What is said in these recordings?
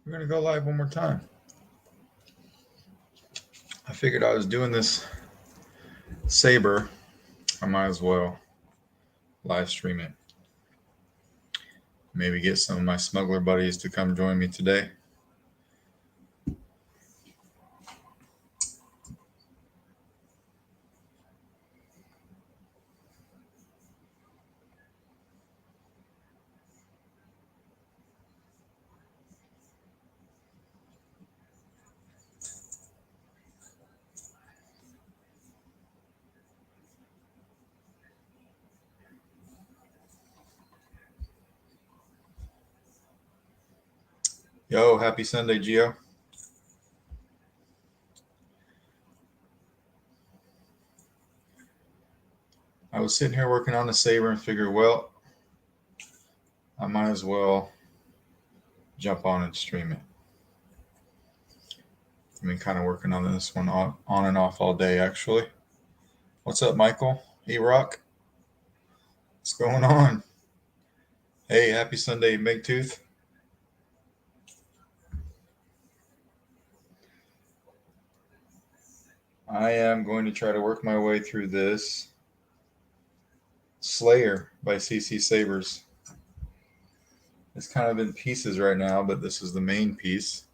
We're going to go live one more time. I figured I was doing this Saber. I might as well live stream it. Maybe get some of my smuggler buddies to come join me today. Yo, happy Sunday, Gio. I was sitting here working on the Saber and figured, well, I might as well jump on and stream it. I've been kind of working on this one on and off all day, actually. What's up, Michael? Hey, Rock. What's going on? Hey, happy Sunday, Big Tooth. I am going to try to work my way through this Slayer by CCSabers. It's kind of in pieces right now, but this is the main piece,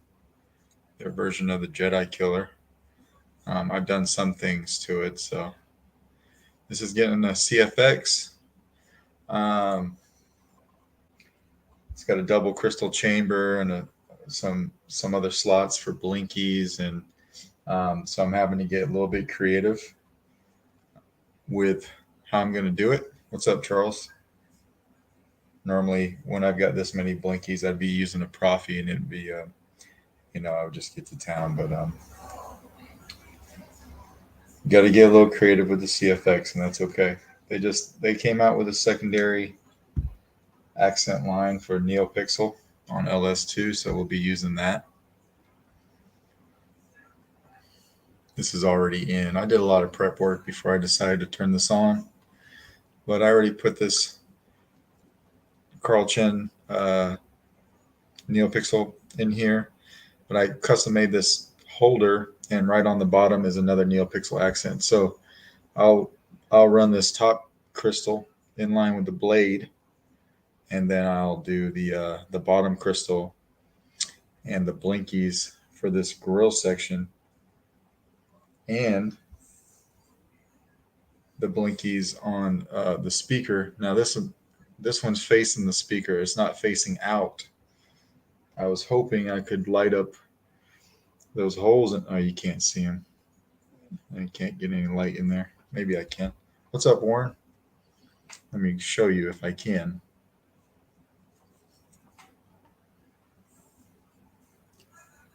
their version of the Jedi Killer. I've done some things to it, so this is getting a CFX. It's got a double crystal chamber and some other slots for blinkies, and so I'm having to get a little bit creative with how I'm going to do it. What's up, Charles? Normally, when I've got this many blinkies, I'd be using a Profi, and it'd be, I would just get to town. But got to get a little creative with the CFX, and that's okay. They came out with a secondary accent line for NeoPixel on LS2, so we'll be using that. This is already in. I did a lot of prep work before I decided to turn this on, but I already put this Carl Chen NeoPixel in here, but I custom made this holder, and right on the bottom is another NeoPixel accent. So I'll run this top crystal in line with the blade, and then I'll do the bottom crystal and the blinkies for this grill section, and the blinkies on the speaker. Now this one's facing the speaker. It's not facing out. I was hoping I could light up those holes. Oh, you can't see them. I can't get any light in there. Maybe I can. What's up, Warren? Let me show you if I can.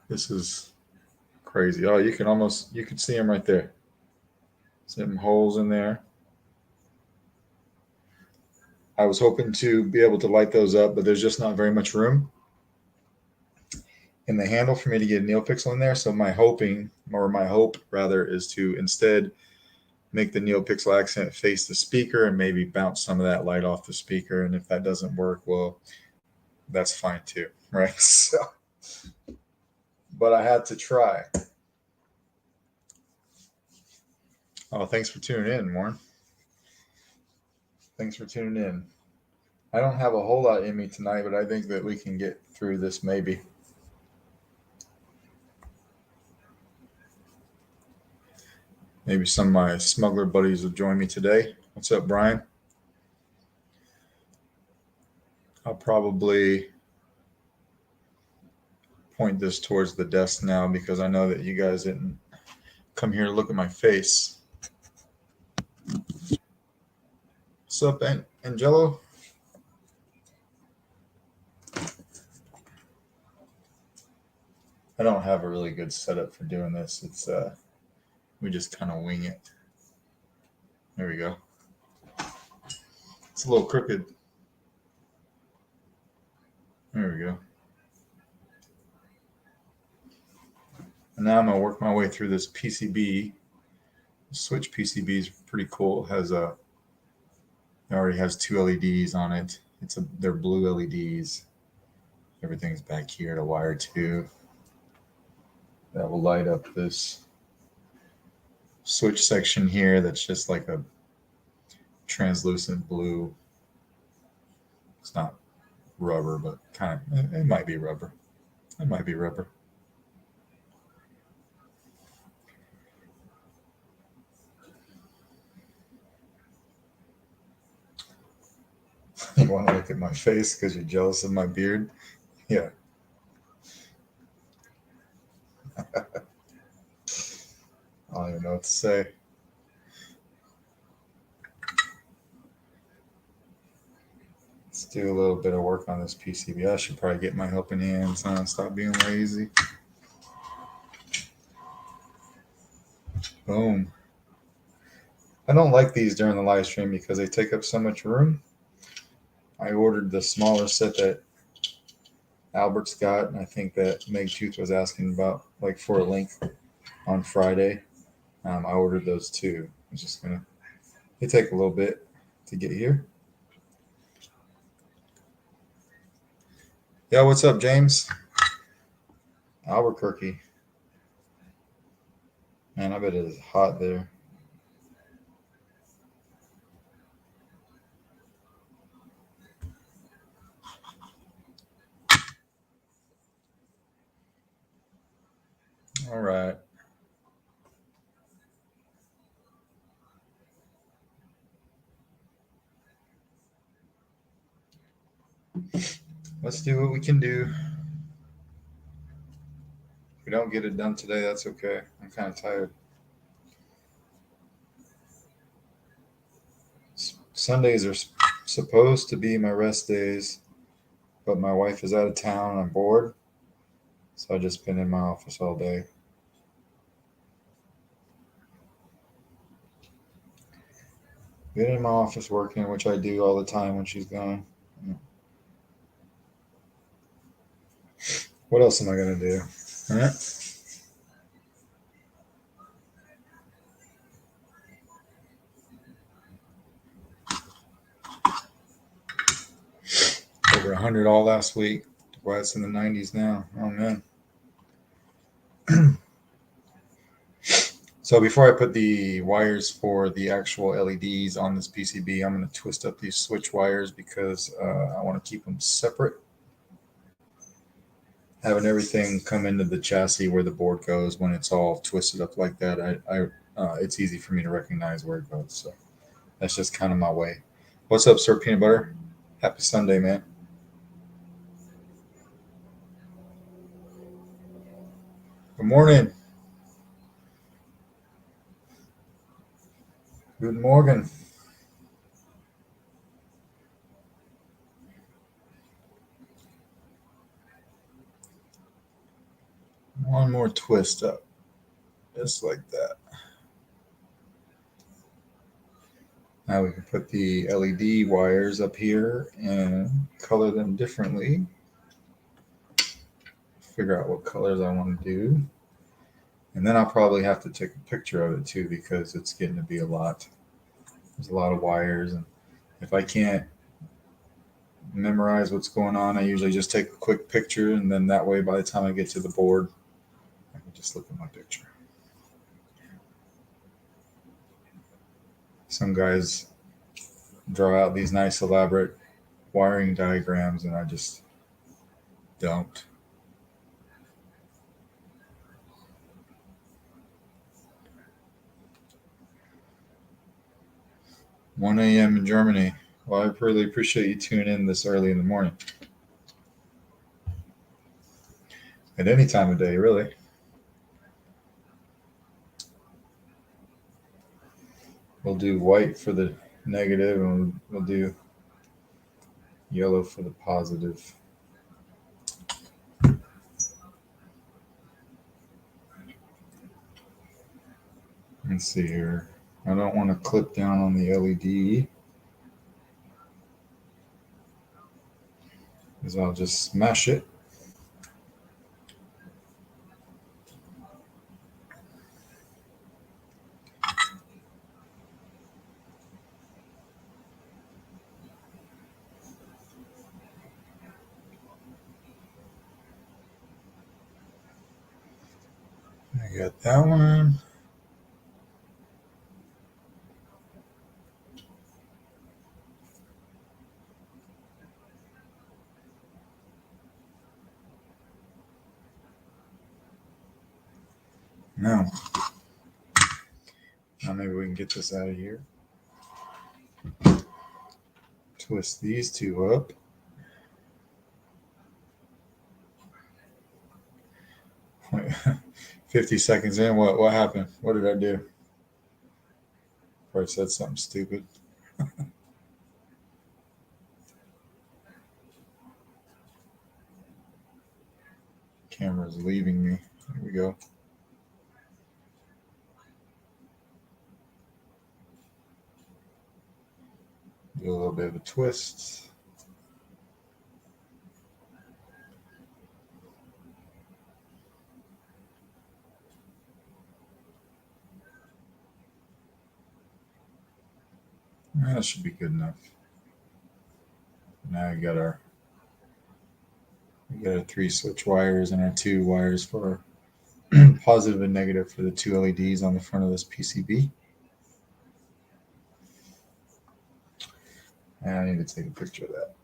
This is crazy. Oh, you can see them right there. Some holes in there. I was hoping to be able to light those up, but there's just not very much room in the handle for me to get a NeoPixel in there. So my hope rather is to instead make the NeoPixel accent face the speaker and maybe bounce some of that light off the speaker. And if that doesn't work, well, that's fine too, right? So, but I had to try. Oh, thanks for tuning in, Warren. Thanks for tuning in. I don't have a whole lot in me tonight, but I think that we can get through this maybe. Maybe some of my smuggler buddies will join me today. What's up, Brian? I'll probably point this towards the desk now because I know that you guys didn't come here to look at my face. What's up, Angelo? I don't have a really good setup for doing this. It's we just kind of wing it. There we go. It's a little crooked. There we go. And now I'm gonna work my way through this PCB. The switch PCB is pretty cool. It already has two LEDs on it. They're blue LEDs. Everything's back here to wire to. That will light up this switch section here that's just like a translucent blue. It's not rubber, but kind of, it might be rubber. It might be rubber. You want to look at my face because you're jealous of my beard? Yeah. I don't even know what to say. Let's do a little bit of work on this PCB. I should probably get my helping hands on, stop being lazy. Boom. I don't like these during the live stream because they take up so much room. I ordered the smaller set that Albert's got, and I think that Meg Tooth was asking about, like for a link on Friday. I ordered those too. It's just gonna, it take a little bit to get here. Yeah, what's up, James? Albuquerque. Man, I bet it is hot there. All right. Let's do what we can do. If we don't get it done today, that's okay. I'm kind of tired. Sundays are supposed to be my rest days, but my wife is out of town and I'm bored. So I just been in my office all day. Been in my office working, which I do all the time when she's gone. What else am I going to do? Huh? Over 100 all last week. Why it's in the 90s now. Oh, man. So before I put the wires for the actual LEDs on this PCB, I'm going to twist up these switch wires because I want to keep them separate. Having everything come into the chassis where the board goes when it's all twisted up like that, it's easy for me to recognize where it goes. So that's just kind of my way. What's up, Sir Peanut Butter? Happy Sunday, man. Good morning. Good morning. One more twist up. Just like that. Now we can put the LED wires up here and color them differently. Figure out what colors I want to do. And then I'll probably have to take a picture of it too because it's getting to be a lot. There's a lot of wires. And if I can't memorize what's going on, I usually just take a quick picture. And then that way, by the time I get to the board, I can just look at my picture. Some guys draw out these nice elaborate wiring diagrams and I just don't. One a.m. in Germany. Well, I really appreciate you tuning in this early in the morning. At any time of day, really. We'll do white for the negative and we'll do yellow for the positive. Let's see here. I don't want to clip down on the LED because I'll just smash it. We got that one. No. Now maybe we can get this out of here. Twist these two up. Wait, 50 seconds in. What happened? What did I do? Probably said something stupid. Camera's leaving me. Here we go. Do a little bit of a twist. That should be good enough. Now we got our 3 switch wires and our 2 wires for positive and negative for the 2 LEDs on the front of this PCB. And I need to take a picture of that.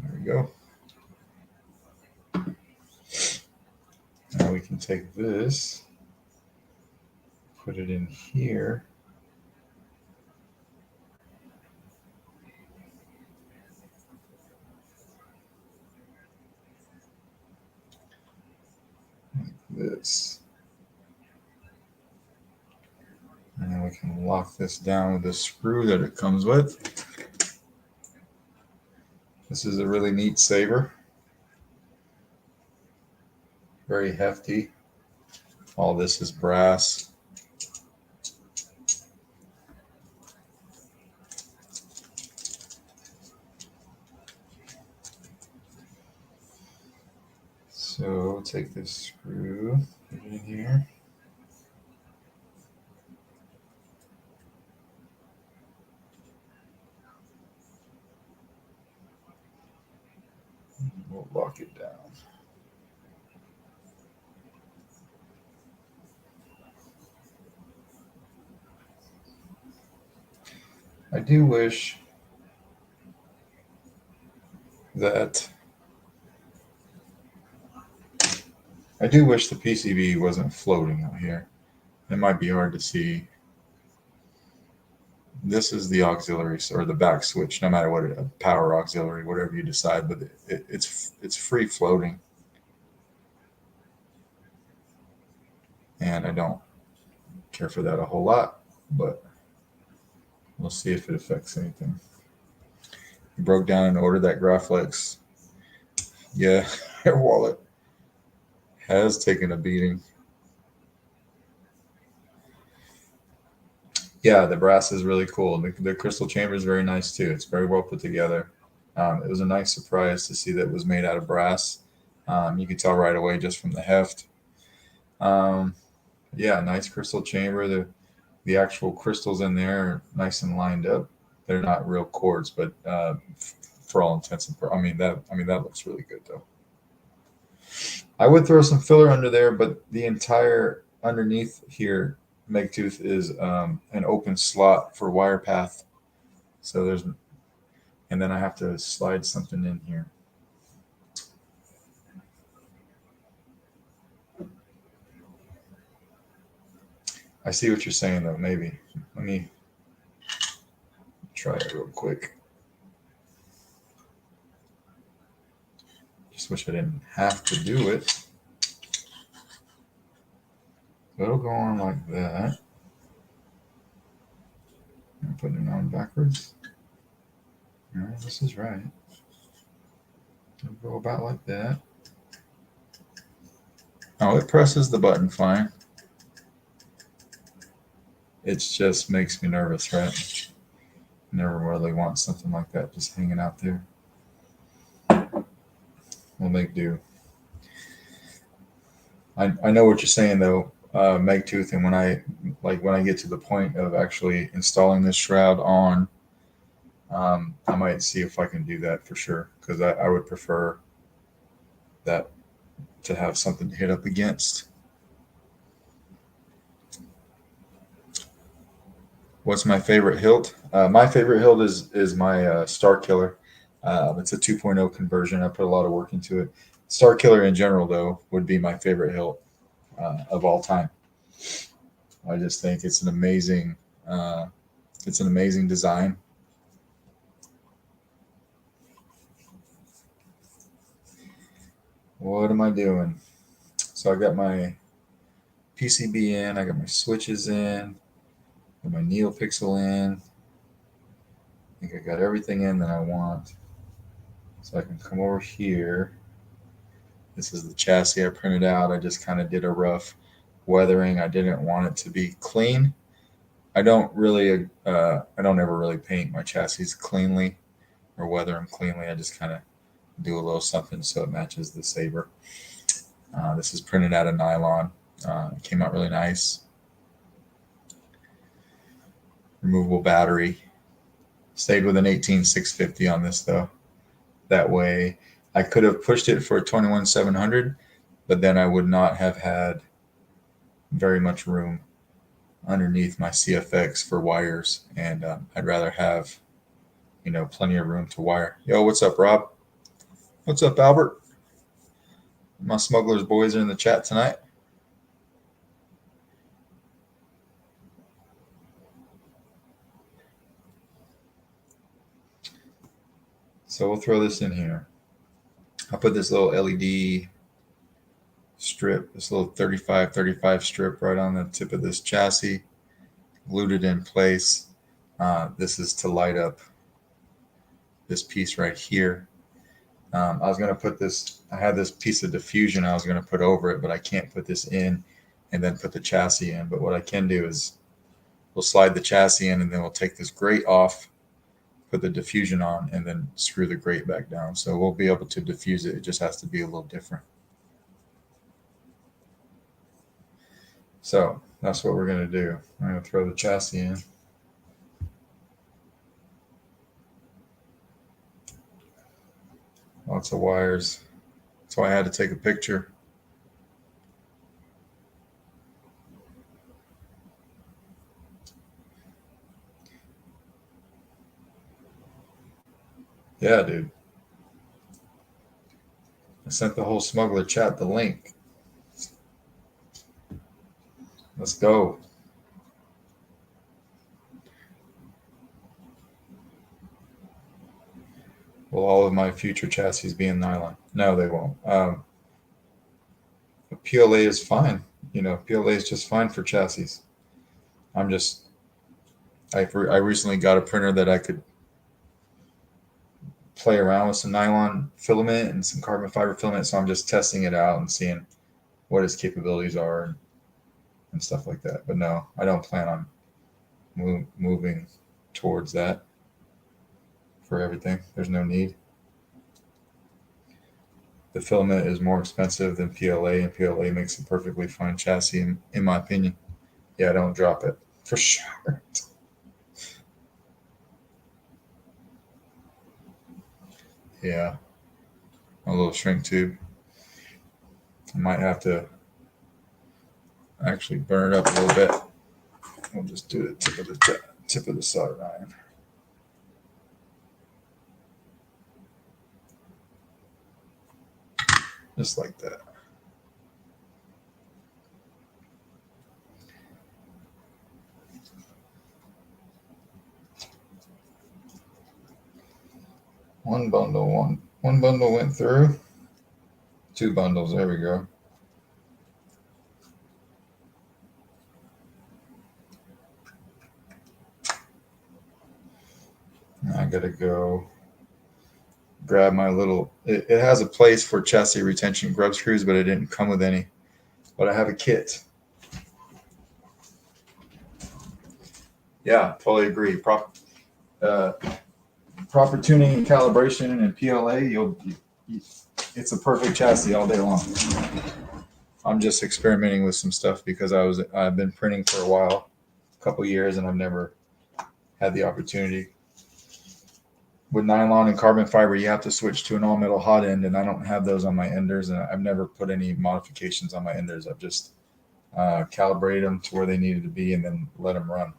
There we go. Now we can take this, put it in here. Like this. And then we can lock this down with the screw that it comes with. This is a really neat saber. Very hefty. All this is brass. So take this screw, put it in here. We'll lock it down. I do wish that the PCB wasn't floating out here. It might be hard to see. This is the auxiliary or the back switch, no matter what, power auxiliary, whatever you decide, but it's free floating. And I don't care for that a whole lot, but we'll see if it affects anything. I broke down and ordered that Graflex. Yeah, Air Wallet has taken a beating. Yeah, the brass is really cool. The crystal chamber is very nice too. It's very well put together. It was a nice surprise to see that it was made out of brass. You could tell right away just from the heft. Yeah, nice crystal chamber. The actual crystals in there are nice and lined up. They're not real quartz, but for all intents and purposes, that looks really good though. I would throw some filler under there, but the entire underneath here Megtooth is an open slot for wire path. So and then I have to slide something in here. I see what you're saying though, maybe. Let me try it real quick. Just wish I didn't have to do it. So it'll go on like that. I'm putting it on backwards. No, this is right. It'll go about like that. Oh, it presses the button fine. It just makes me nervous, right? Never really want something like that just hanging out there. We'll make do. I know what you're saying though, Megtooth, and when I get to the point of actually installing this shroud on I might see if I can do that for sure, because I would prefer that to have something to hit up against. What's my favorite hilt? My favorite hilt is my Star Killer. It's a 2.0 conversion. I put a lot of work into it. Star Killer in general, though, would be my favorite hilt of all time. I just think it's an amazing design. What am I doing? So I got my PCB in. I got my switches in. Got my NeoPixel in. I think I got everything in that I want. So I can come over here. This is the chassis I printed out. I just kind of did a rough weathering. I didn't want it to be clean. I don't ever really paint my chassis cleanly or weather them cleanly. I just kind of do a little something so it matches the Saber. This is printed out of nylon. It came out really nice. Removable battery. Stayed with an 18650 on this though. That way I could have pushed it for a 21700, but then I would not have had very much room underneath my CFX for wires, and I'd rather have, plenty of room to wire. Yo, what's up, Rob? What's up, Albert? My smugglers boys are in the chat tonight. So we'll throw this in here. I'll put this little LED strip, this little 35 strip right on the tip of this chassis, glued it in place. This is to light up this piece right here. I was going to put this, I had this piece of diffusion I was going to put over it, but I can't put this in and then put the chassis in. But what I can do is we'll slide the chassis in, and then we'll take this grate off, put the diffusion on, and then screw the grate back down. So we'll be able to diffuse it. It just has to be a little different. So that's what we're going to do. I'm going to throw the chassis in. Lots of wires. That's why I had to take a picture. Yeah, dude. I sent the whole smuggler chat the link. Let's go. Will all of my future chassis be in nylon? No, they won't. PLA is fine. PLA is just fine for chassis. I recently got a printer that I could play around with some nylon filament and some carbon fiber filament. So I'm just testing it out and seeing what its capabilities are and stuff like that. But no, I don't plan on moving towards that for everything. There's no need. The filament is more expensive than PLA, and PLA makes a perfectly fine chassis, in my opinion. Yeah, don't drop it for sure. Yeah, a little shrink tube. I might have to actually burn it up a little bit. We'll just do the tip of the solder iron. Just like that. One bundle went through. 2 bundles, there we go. I gotta go grab my little, it has a place for chassis retention grub screws, but it didn't come with any. But I have a kit. Yeah, totally agree. Proper tuning and calibration and PLA, it's a perfect chassis all day long. I'm just experimenting with some stuff because I've been printing for a while, a couple years, and I've never had the opportunity. with nylon and carbon fiber, you have to switch to an all metal hot end, and I don't have those on my enders, and I've never put any modifications on my enders. I've just calibrated them to where they needed to be and then let them run.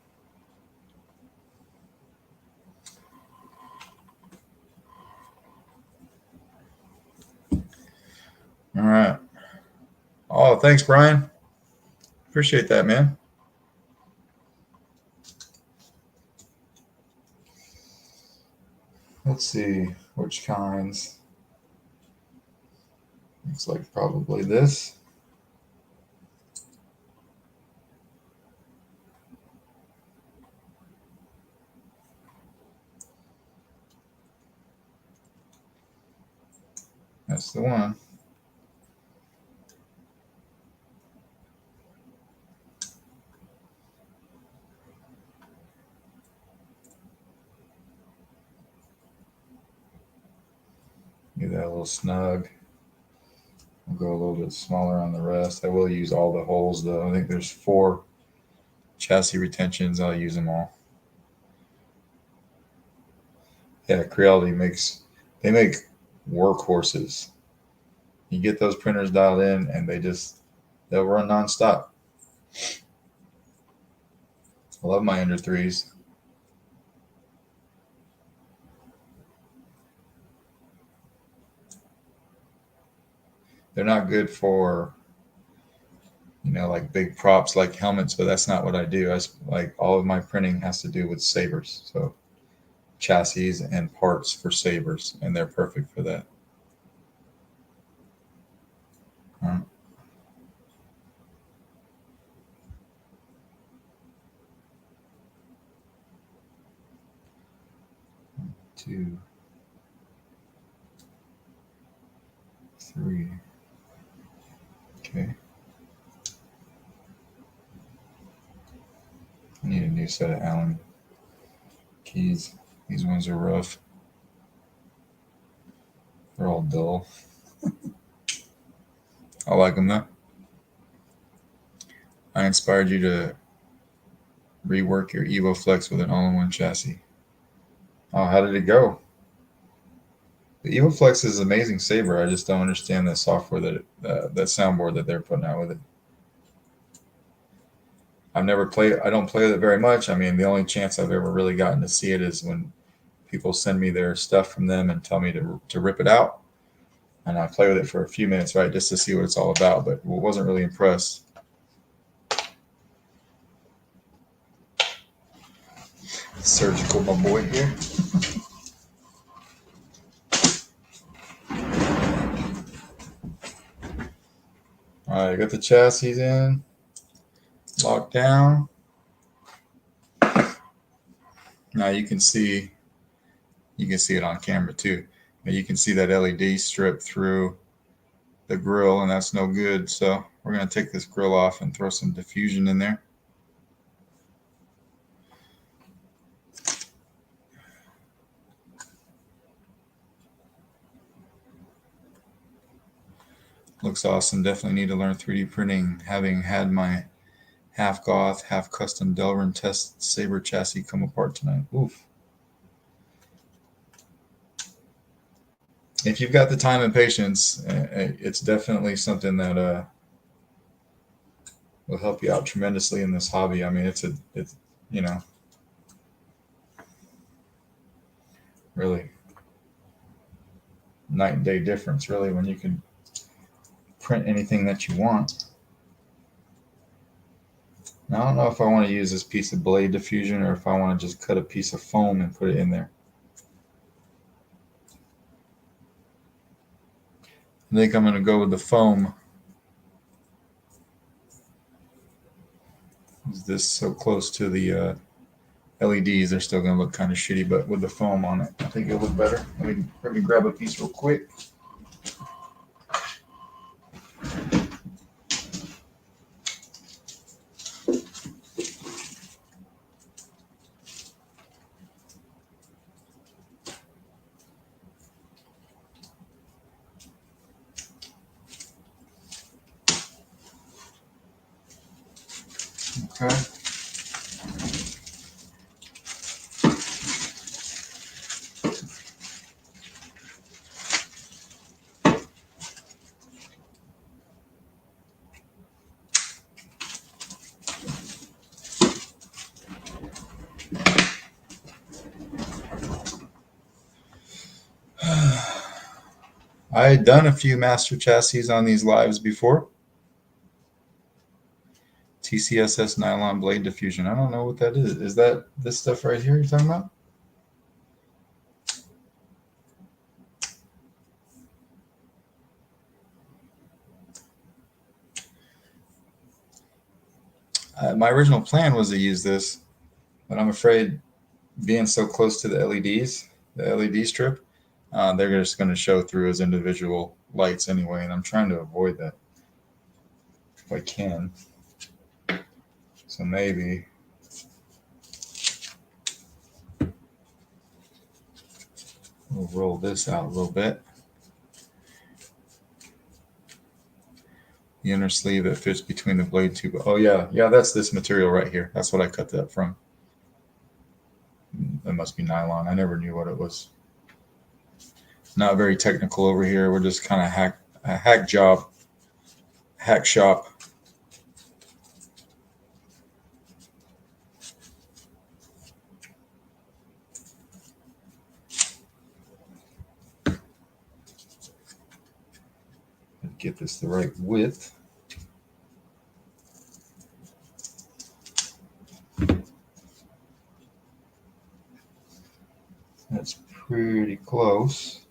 All right. Oh, thanks, Brian. Appreciate that, man. Let's see which kinds. Looks like probably this. That's the one. Get that a little snug. We'll go a little bit smaller on the rest. I will use all the holes though. I think there's 4 chassis retentions. I'll use them all. Yeah, Creality they make workhorses. You get those printers dialed in and they'll run nonstop. I love my Ender 3s. They're not good for, like big props like helmets, but that's not what I do. Like all of my printing has to do with sabers. So chassis and parts for sabers, and they're perfect for that. All right. 2, 3. Okay. I need a new set of Allen keys. These ones are rough. They're all dull. I like them though. I inspired you to rework your EvoFlex with an all-in-one chassis. Oh, how did it go? The EvoFlex is an amazing saber. I just don't understand the software that soundboard that they're putting out with it. I don't play with it very much. I mean, the only chance I've ever really gotten to see it is when people send me their stuff from them and tell me to rip it out. And I play with it for a few minutes, right, just to see what it's all about, but wasn't really impressed. Surgical, my boy here. All right, got the chassis in, locked down. Now you can see it on camera too. But you can see that LED strip through the grill, and that's no good. So we're going to take this grill off and throw some diffusion in there. Looks awesome. Definitely need to learn 3D printing, having had my half goth, half custom Delrin test saber chassis come apart tonight. Oof. If you've got the time and patience, it's definitely something that will help you out tremendously in this hobby. I mean, it's really night and day difference, really, when you can print anything that you want. Now, I don't know if I want to use this piece of blade diffusion or if I want to just cut a piece of foam and put it in there. I think I'm going to go with the foam. Is this so close to the LEDs? They're still going to look kind of shitty, but with the foam on it, I think it'll look better. Let me grab a piece real quick. Okay. I had done a few master chassis on these lives before. TCSS nylon blade diffusion. I don't know what that is. Is that this stuff right here you're talking about? My original plan was to use this, but I'm afraid being so close to the LEDs, the LED strip, they're just going to show through as individual lights anyway, and I'm trying to avoid that if I can. So maybe we'll roll this out a little bit. The inner sleeve that fits between the blade tube. Oh yeah, that's this material right here. That's what I cut that from. That must be nylon. I never knew what it was. Not very technical over here. We're just kind of hack shop. Get this the right width. That's pretty close.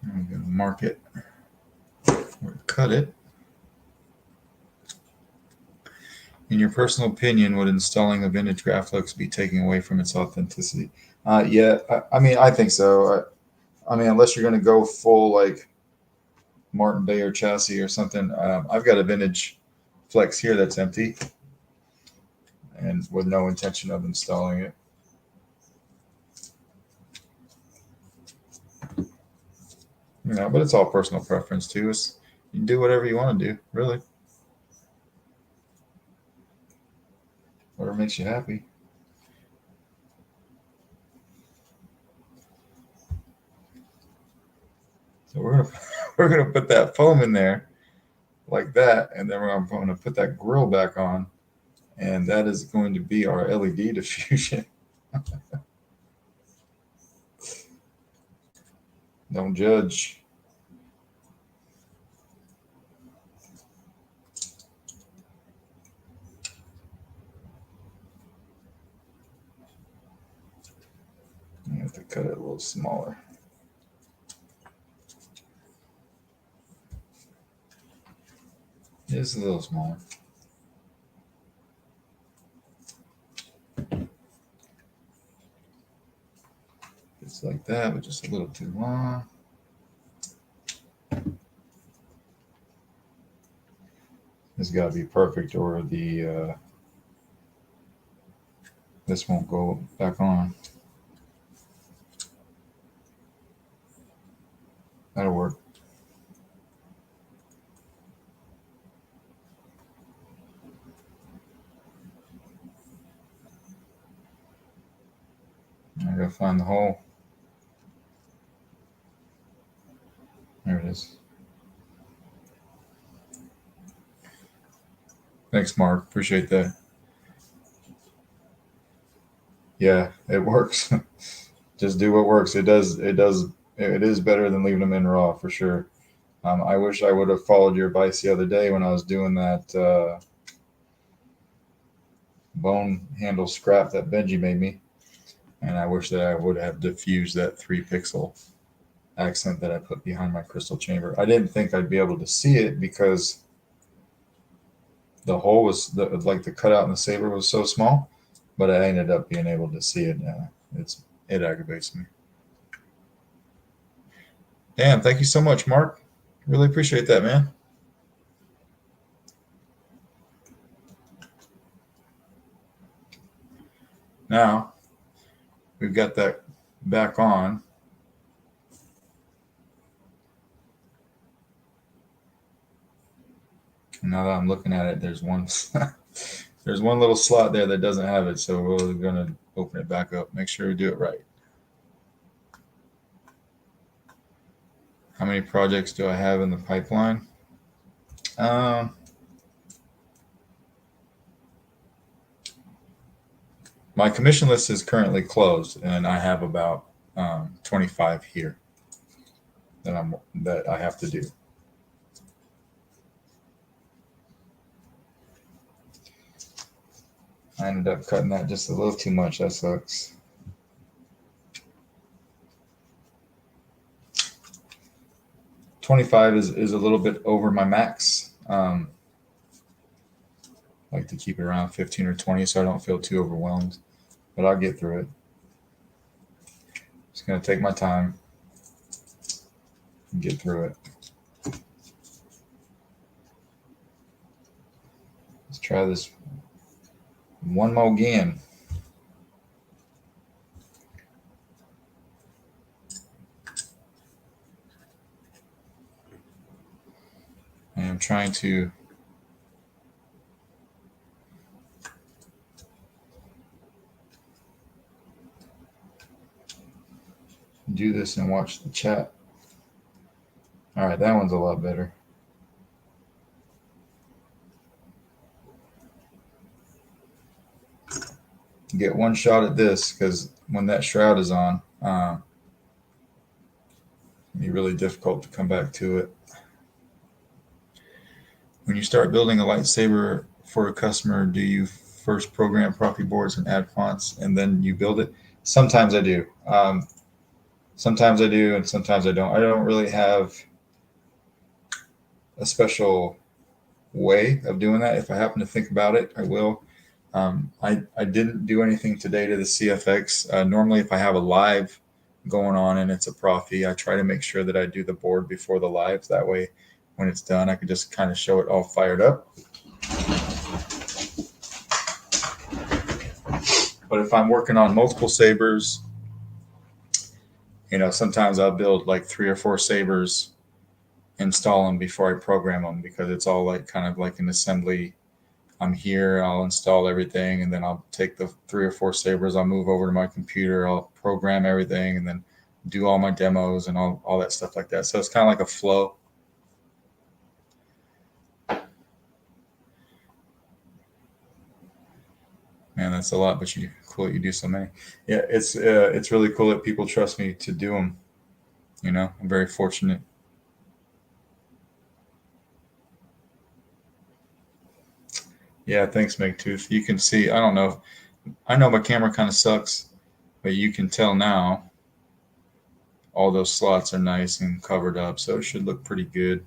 I'm going to mark it or cut it. In your personal opinion, would installing a vintage Graflux be taking away from its authenticity? Yeah, I mean, I think so. I mean, unless you're going to go full like Martindale chassis or something. I've got a vintage Flex here that's empty and with no intention of installing it. You know, but it's all personal preference too. You can do whatever you want to do, really. Whatever makes you happy. So we're gonna put that foam in there like that, and then we're going to put that grill back on, and that is going to be our LED diffusion. Don't judge. I have to cut it a little smaller. It is a little smaller. It's like that, but just a little too long. It's got to be perfect, or the this won't go back on. That'll work. I gotta find the hole. There it is. Thanks, Mark. Appreciate that. Yeah, it works. Just do what works. It does. It is better than leaving them in raw for sure. I wish I would have followed your advice the other day when I was doing that bone handle scrap that Benji made me. And I wish that I would have diffused that 3-pixel accent that I put behind my crystal chamber. I didn't think I'd be able to see it because the hole was like the cutout in the saber was so small, but I ended up being able to see it. It aggravates me. Damn, thank you so much, Mark. Really appreciate that, man. Now we've got that back on. Now that I'm looking at it, there's one there's one little slot there that doesn't have it, so we're going to open it back up. Make sure we do it right. How many projects do I have in the pipeline? My commission list is currently closed, and I have about 25 here that I have to do. I ended up cutting that just a little too much. That sucks. $25 is a little bit over my max. I like to keep it around 15 or 20 so I don't feel too overwhelmed, but I'll get through it. Just going to take my time and get through it. Let's try this one more again. I am trying to do this and watch the chat. All right, that one's a lot better. Get one shot at this because when that shroud is on, it'll be really difficult to come back to it. When you start building a lightsaber for a customer, do you first program property boards and add fonts and then you build it? Sometimes I do. Sometimes I do and sometimes I don't. I don't really have a special way of doing that. If I happen to think about it, I will. I didn't do anything today to the CFX. Normally, if I have a live going on and it's a profi, I try to make sure that I do the board before the live. That way, when it's done, I can just kind of show it all fired up. But if I'm working on multiple sabers, sometimes I'll build like 3 or 4 sabers, install them before I program them because it's all like kind of like an assembly. I'm here, I'll install everything, and then I'll take the 3 or 4 sabers, I'll move over to my computer, I'll program everything, and then do all my demos and all that stuff like that. So it's kind of like a flow. Man, that's a lot, but cool that you do so many. Yeah, it's really cool that people trust me to do them. I'm very fortunate. Yeah, thanks, Megtooth. You can see, I don't know. I know my camera kind of sucks, but you can tell now all those slots are nice and covered up, so it should look pretty good.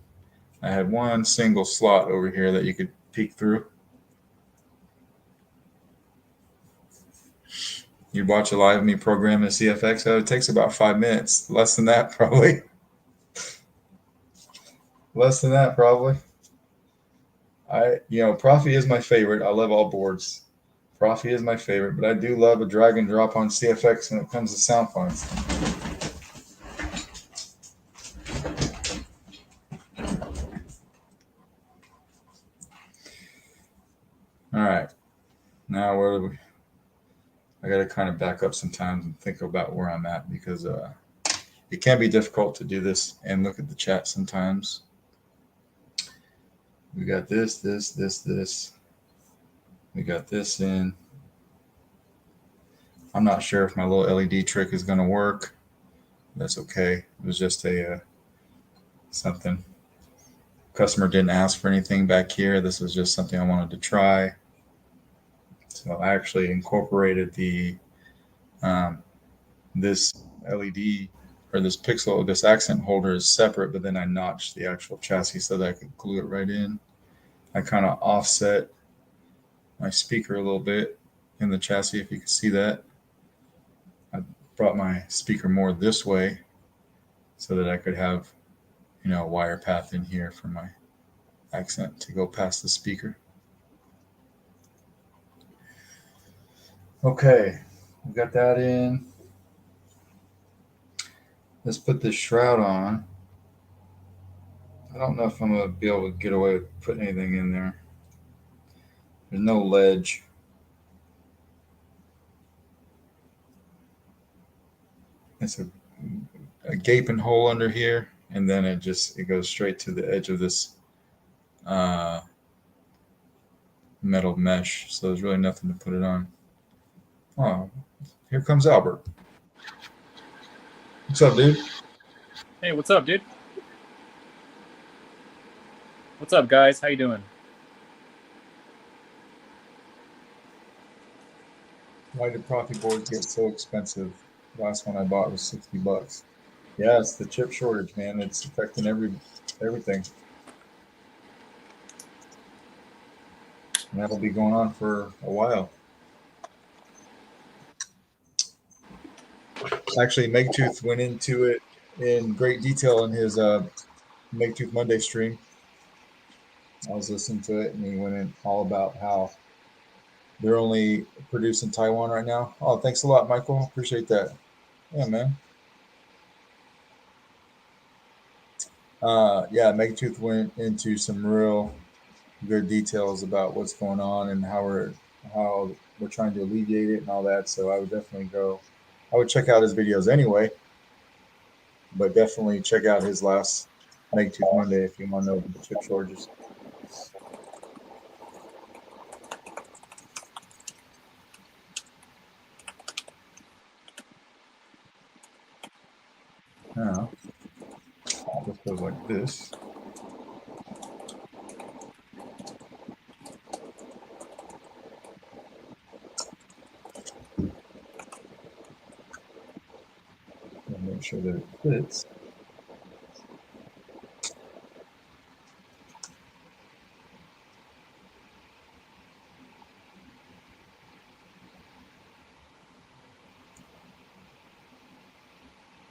I had one single slot over here that you could peek through. You watch a live of me program in CFX, it takes about 5 minutes. Less than that, probably. Less than that, probably. Profi is my favorite. I love all boards. Profi is my favorite, but I do love a drag and drop on CFX when it comes to sound fonts. All right. Now where do we? I got to kind of back up sometimes and think about where I'm at because it can be difficult to do this and look at the chat sometimes. We got this. We got this in. I'm not sure if my little LED trick is going to work. That's okay. It was just a something. Customer didn't ask for anything back here. This was just something I wanted to try. So I actually incorporated the this LED or this pixel, this accent holder is separate, but then I notched the actual chassis so that I could glue it right in. I kind of offset my speaker a little bit in the chassis, if you can see that. I brought my speaker more this way so that I could have, a wire path in here for my accent to go past the speaker. Okay, we got that in. Let's put this shroud on. I don't know if I'm going to be able to get away with putting anything in there. There's no ledge. It's a gaping hole under here, and then it goes straight to the edge of this metal mesh. So there's really nothing to put it on. Oh, here comes Albert. What's up, dude? Hey, what's up, dude? What's up, guys? How you doing? Why did Profi boards get so expensive? Last one I bought was $60. Yeah, it's the chip shortage, man. It's affecting everything. And that'll be going on for a while. Actually, Megtooth went into it in great detail in his Megtooth Monday stream. I was listening to it, and he went in all about how they're only produced in Taiwan right now. Oh, thanks a lot, Michael. Appreciate that. Yeah, man. Yeah, Megtooth went into some real good details about what's going on and how we're trying to alleviate it and all that. So I would definitely go. I would check out his videos anyway, but definitely check out his last Megtooth Monday if you want to know the chip shortages. Now, this goes like this. And make sure that it fits.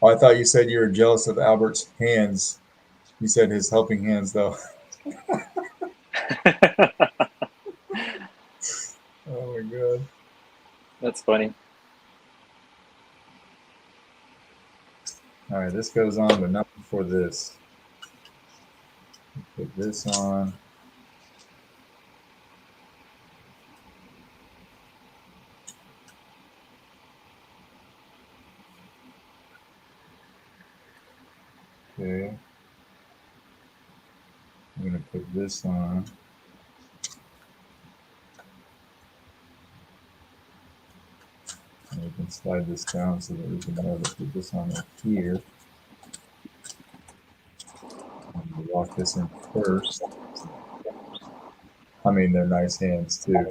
Oh, I thought you said you were jealous of Albert's hands. You said his helping hands, though. Oh my god. That's funny. All right, this goes on, but not before this. Put this on. Okay. I'm gonna put this on. And we can slide this down so that we can have to put this on up here. And lock this in first. I mean, they're nice hands too.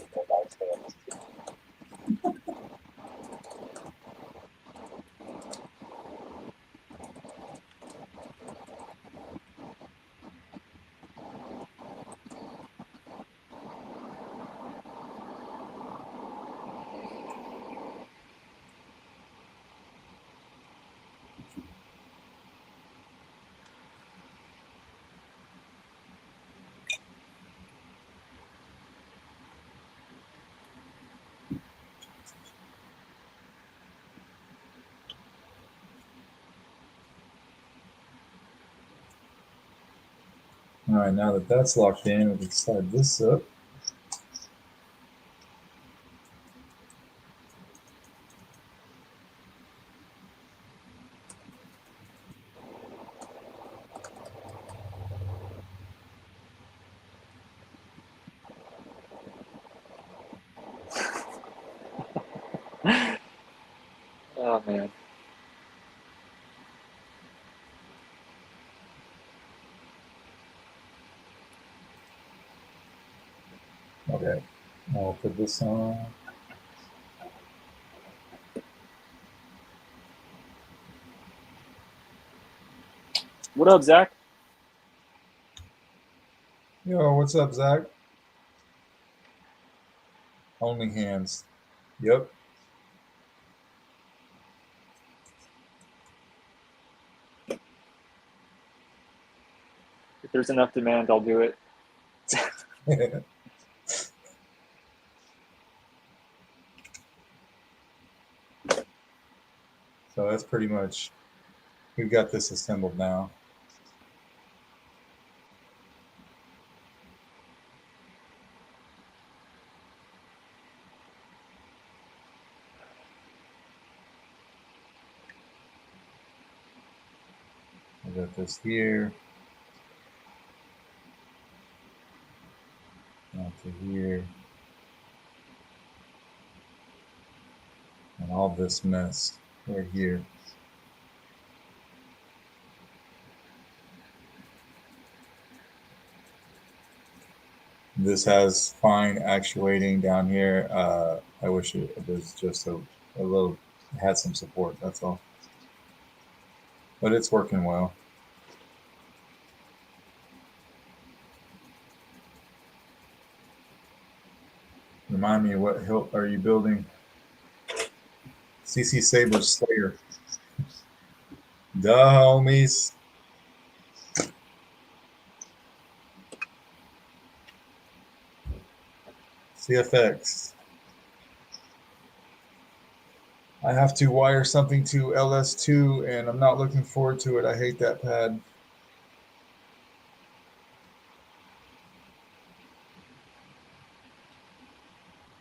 All right, now that that's locked in, we can slide this up. Oh man. Okay, I'll put this on. What up, Zach? Yo, what's up, Zach? Only hands. Yep. If there's enough demand, I'll do it. So that's pretty much, we've got this assembled now. I got this here. Down to here. And all this mess right here. This has fine actuating down here. I wish it was just a little, had some support, that's all. But it's working well. Remind me, what hilt are you building? CCSabers Slayer. Duh, homies. CFX. I have to wire something to LS2, and I'm not looking forward to it. I hate that pad.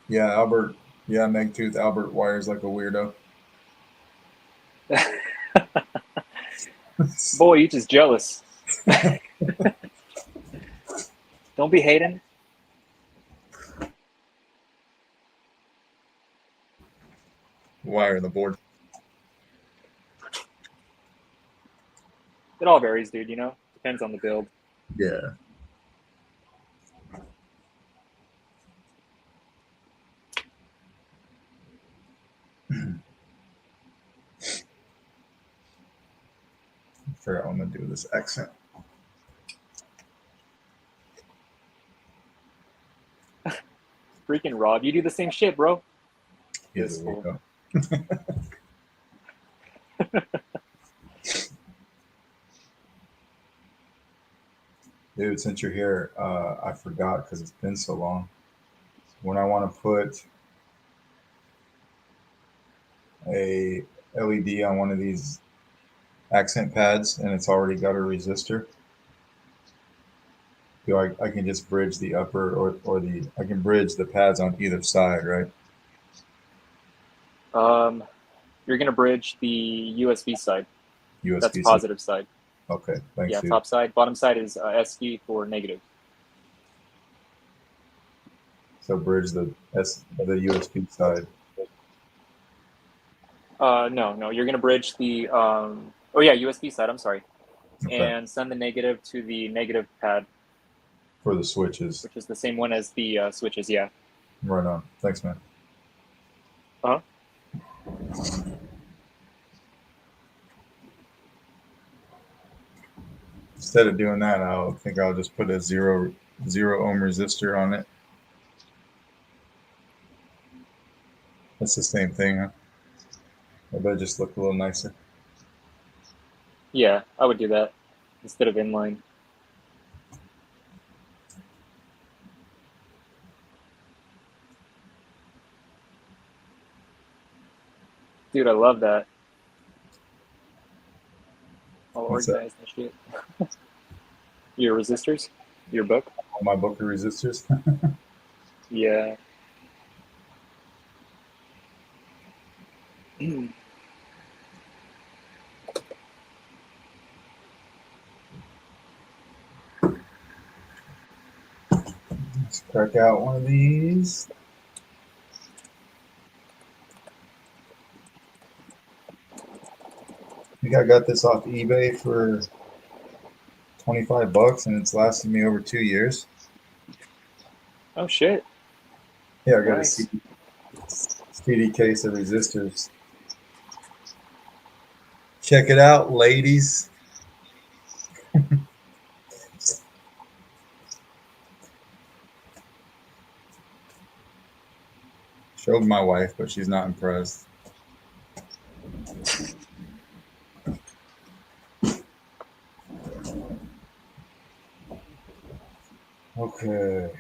Yeah, Albert. Yeah, Megtooth. Albert wires like a weirdo. Boy, you just jealous. Don't be hating. Wire the board. It all varies, dude, you know? Depends on the build. Yeah. I forgot I'm gonna do this accent. Freaking Rob, you do the same shit, bro. He's This a fool. weirdo. Dude, since you're here, I forgot because it's been so long. When I want to put a LED on one of these accent pads and it's already got a resistor, I can just bridge the upper I can bridge the pads on either side, right? You're gonna bridge the USB side. USB That's side. positive side. Okay, thanks. Yeah, dude. top side. Bottom side is SD for negative. So bridge the USB side. No, you're gonna bridge the oh yeah, USB side. I'm sorry, Okay. and send the negative to the negative pad For the switches. which is the same one as the switches. Yeah. Right on. Thanks, man. Uh-huh. Instead of doing that, I'll just put a zero ohm resistor on it. That's the same thing, huh? I bet just look a little nicer. Yeah, I would do that instead of inline. Dude, I love that. All What's organized and shit. Your resistors? Your book? All my Booker resistors. Yeah. Let's crack out one of these. I think I got this off eBay for $25 and it's lasted me over 2 years. Oh shit. Yeah, I got Nice. a CD case of resistors. Check it out, ladies. Showed my wife, but she's not impressed. Okay.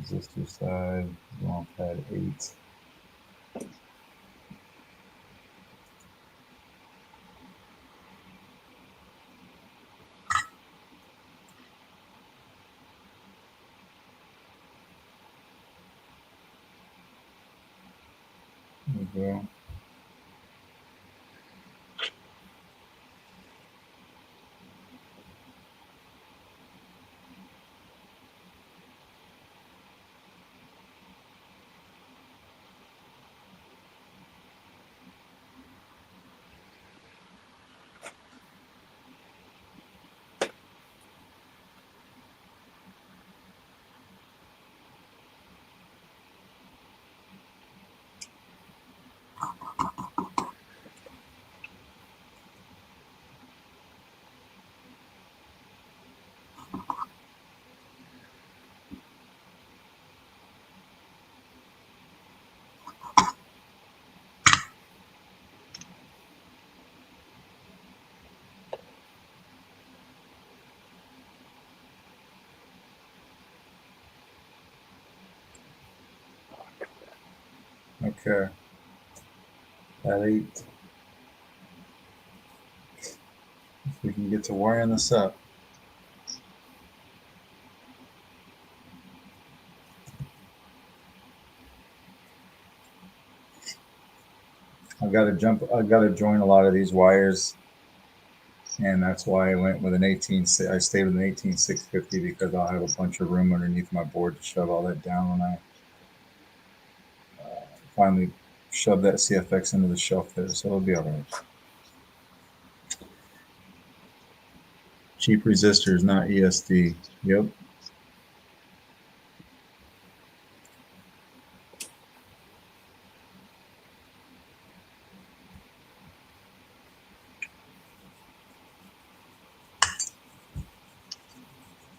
Resistor side, long pad 8. There we go. Okay. At 8. If we can get to wiring this up. I've got to join a lot of these wires, and that's why I went with an 18. I stayed with an 18650 because I'll have a bunch of room underneath my board to shove all that down when I finally shove that CFX into the shelf there, so it'll be all right. Cheap resistors, not ESD. Yep.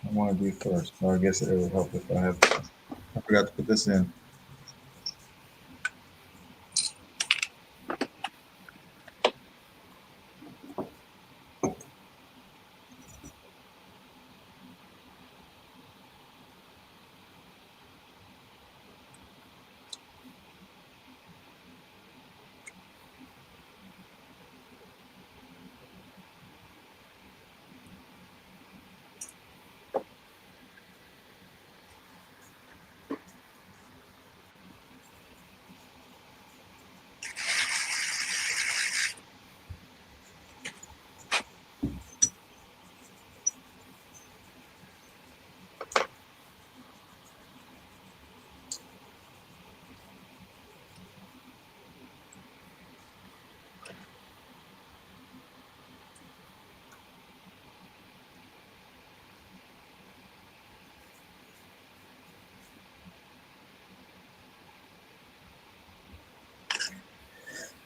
I want to do first, so I guess it would help if I forgot to put this in.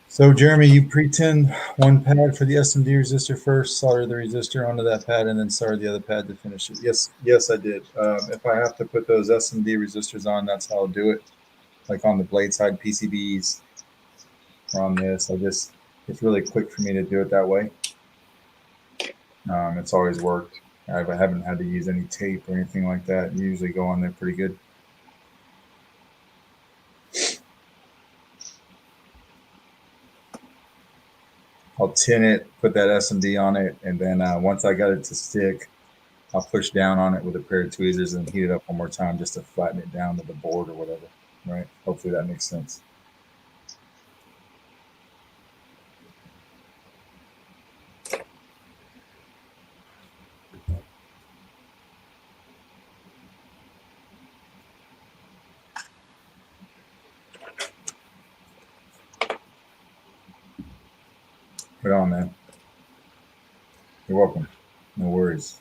So Jeremy, you pre-tin one pad for the SMD resistor first, solder the resistor onto that pad, and then solder the other pad to finish it. Yes, I did. If I have to put those SMD resistors on, that's how I'll do it. Like on the blade side PCBs or on this, it's really quick for me to do it that way. It's always worked. I haven't had to use any tape or anything like that. You usually go on there pretty good. I'll tin it, put that SMD on it, and then once I got it to stick, I'll push down on it with a pair of tweezers and heat it up one more time just to flatten it down to the board or whatever, right? Hopefully that makes sense. Put on, man. You're welcome. No worries.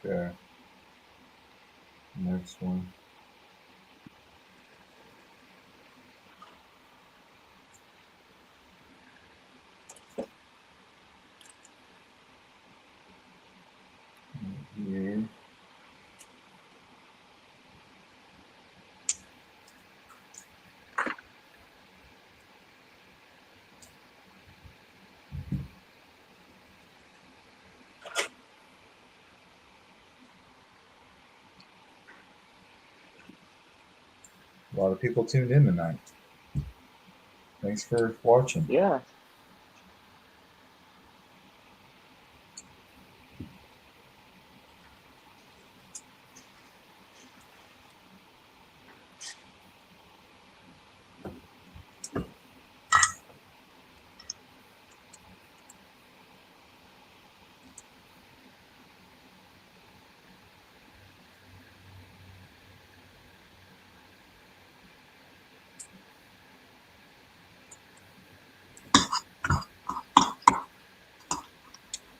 Okay. Next one. Here. A lot of people tuned in tonight. Thanks for watching. Yeah.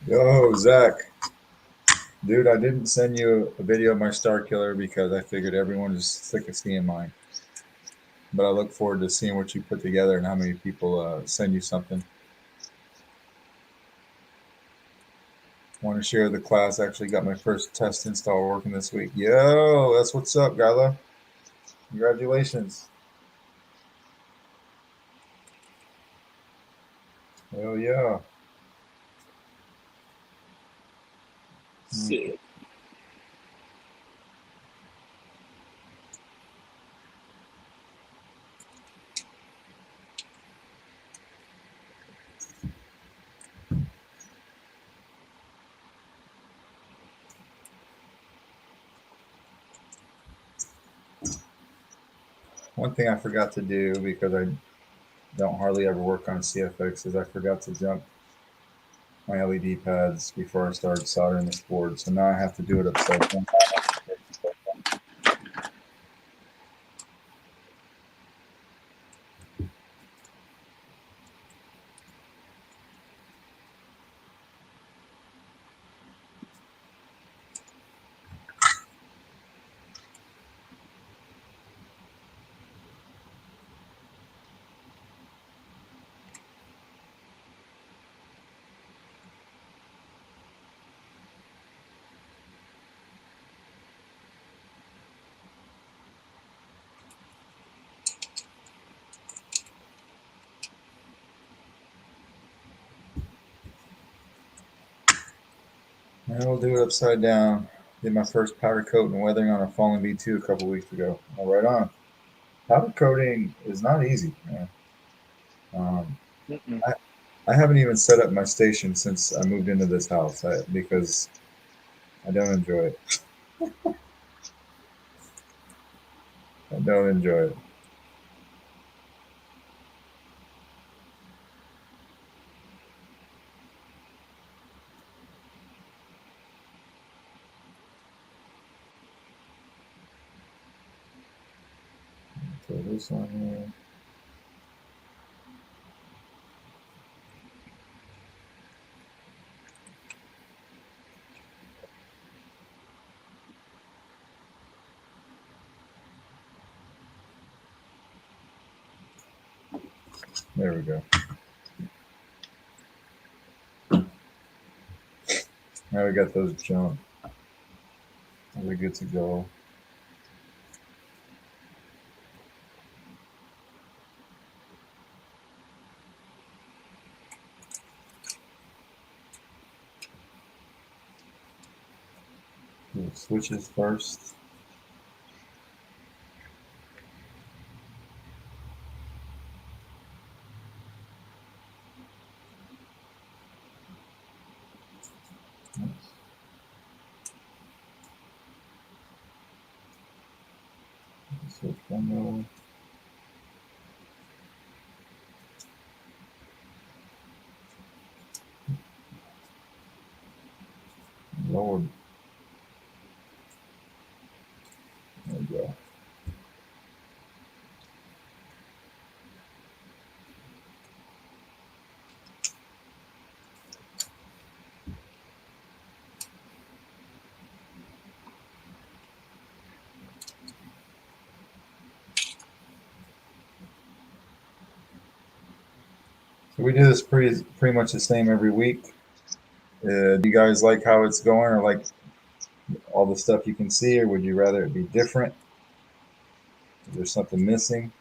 Yo, Zach. Dude, I didn't send you a video of my Star Killer because I figured everyone is sick of seeing mine. But I look forward to seeing what you put together and how many people send you something. Want to share the class. Actually got my first test install working this week. Yo, that's what's up, Gala. Congratulations. Hell yeah. Sick. One thing I forgot to do because I don't hardly ever work on CFX is I forgot to jump my LED pads before I started soldering this board. So now I have to do it upside down. I'll do it upside down. Did my first powder coat and weathering on a fallen V2 a couple weeks ago. Right on. Powder coating is not easy, man. I haven't even set up my station since I moved into this house because I don't enjoy it. I don't enjoy it. Throw this on here. There we go. Now we got those jump. We're good to go. Do the switches first. Switch one Lord. There we go. So we do this pretty much the same every week. Do you guys like how it's going, or like all the stuff you can see, or would you rather it be different? Is there something missing?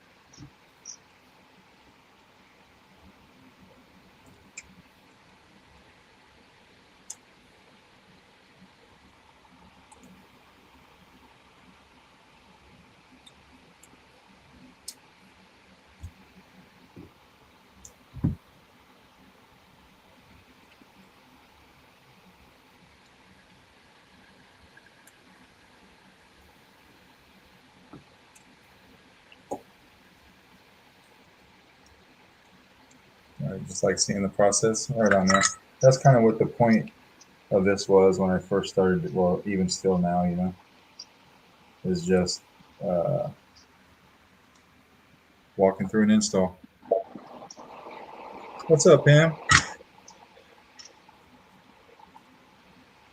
I just like seeing the process. Right on there. That's kind of what the point of this was when I first started. Well, even still now, is just uh, walking through an install. What's up, Pam?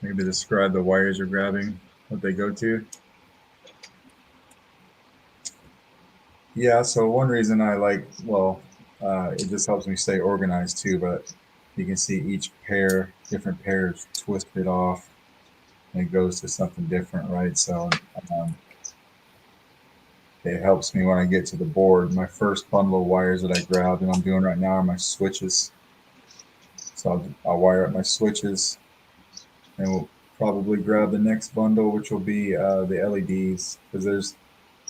Maybe describe the wires you're grabbing, what they go to. Yeah, so one reason I like, it just helps me stay organized too, but you can see each different pairs twisted off, and it goes to something different, right? So um, it helps me when I get to the board. My first bundle of wires that I grabbed and I'm doing right now are my switches. So I'll wire up my switches, and we'll probably grab the next bundle, which will be the LEDs, because there's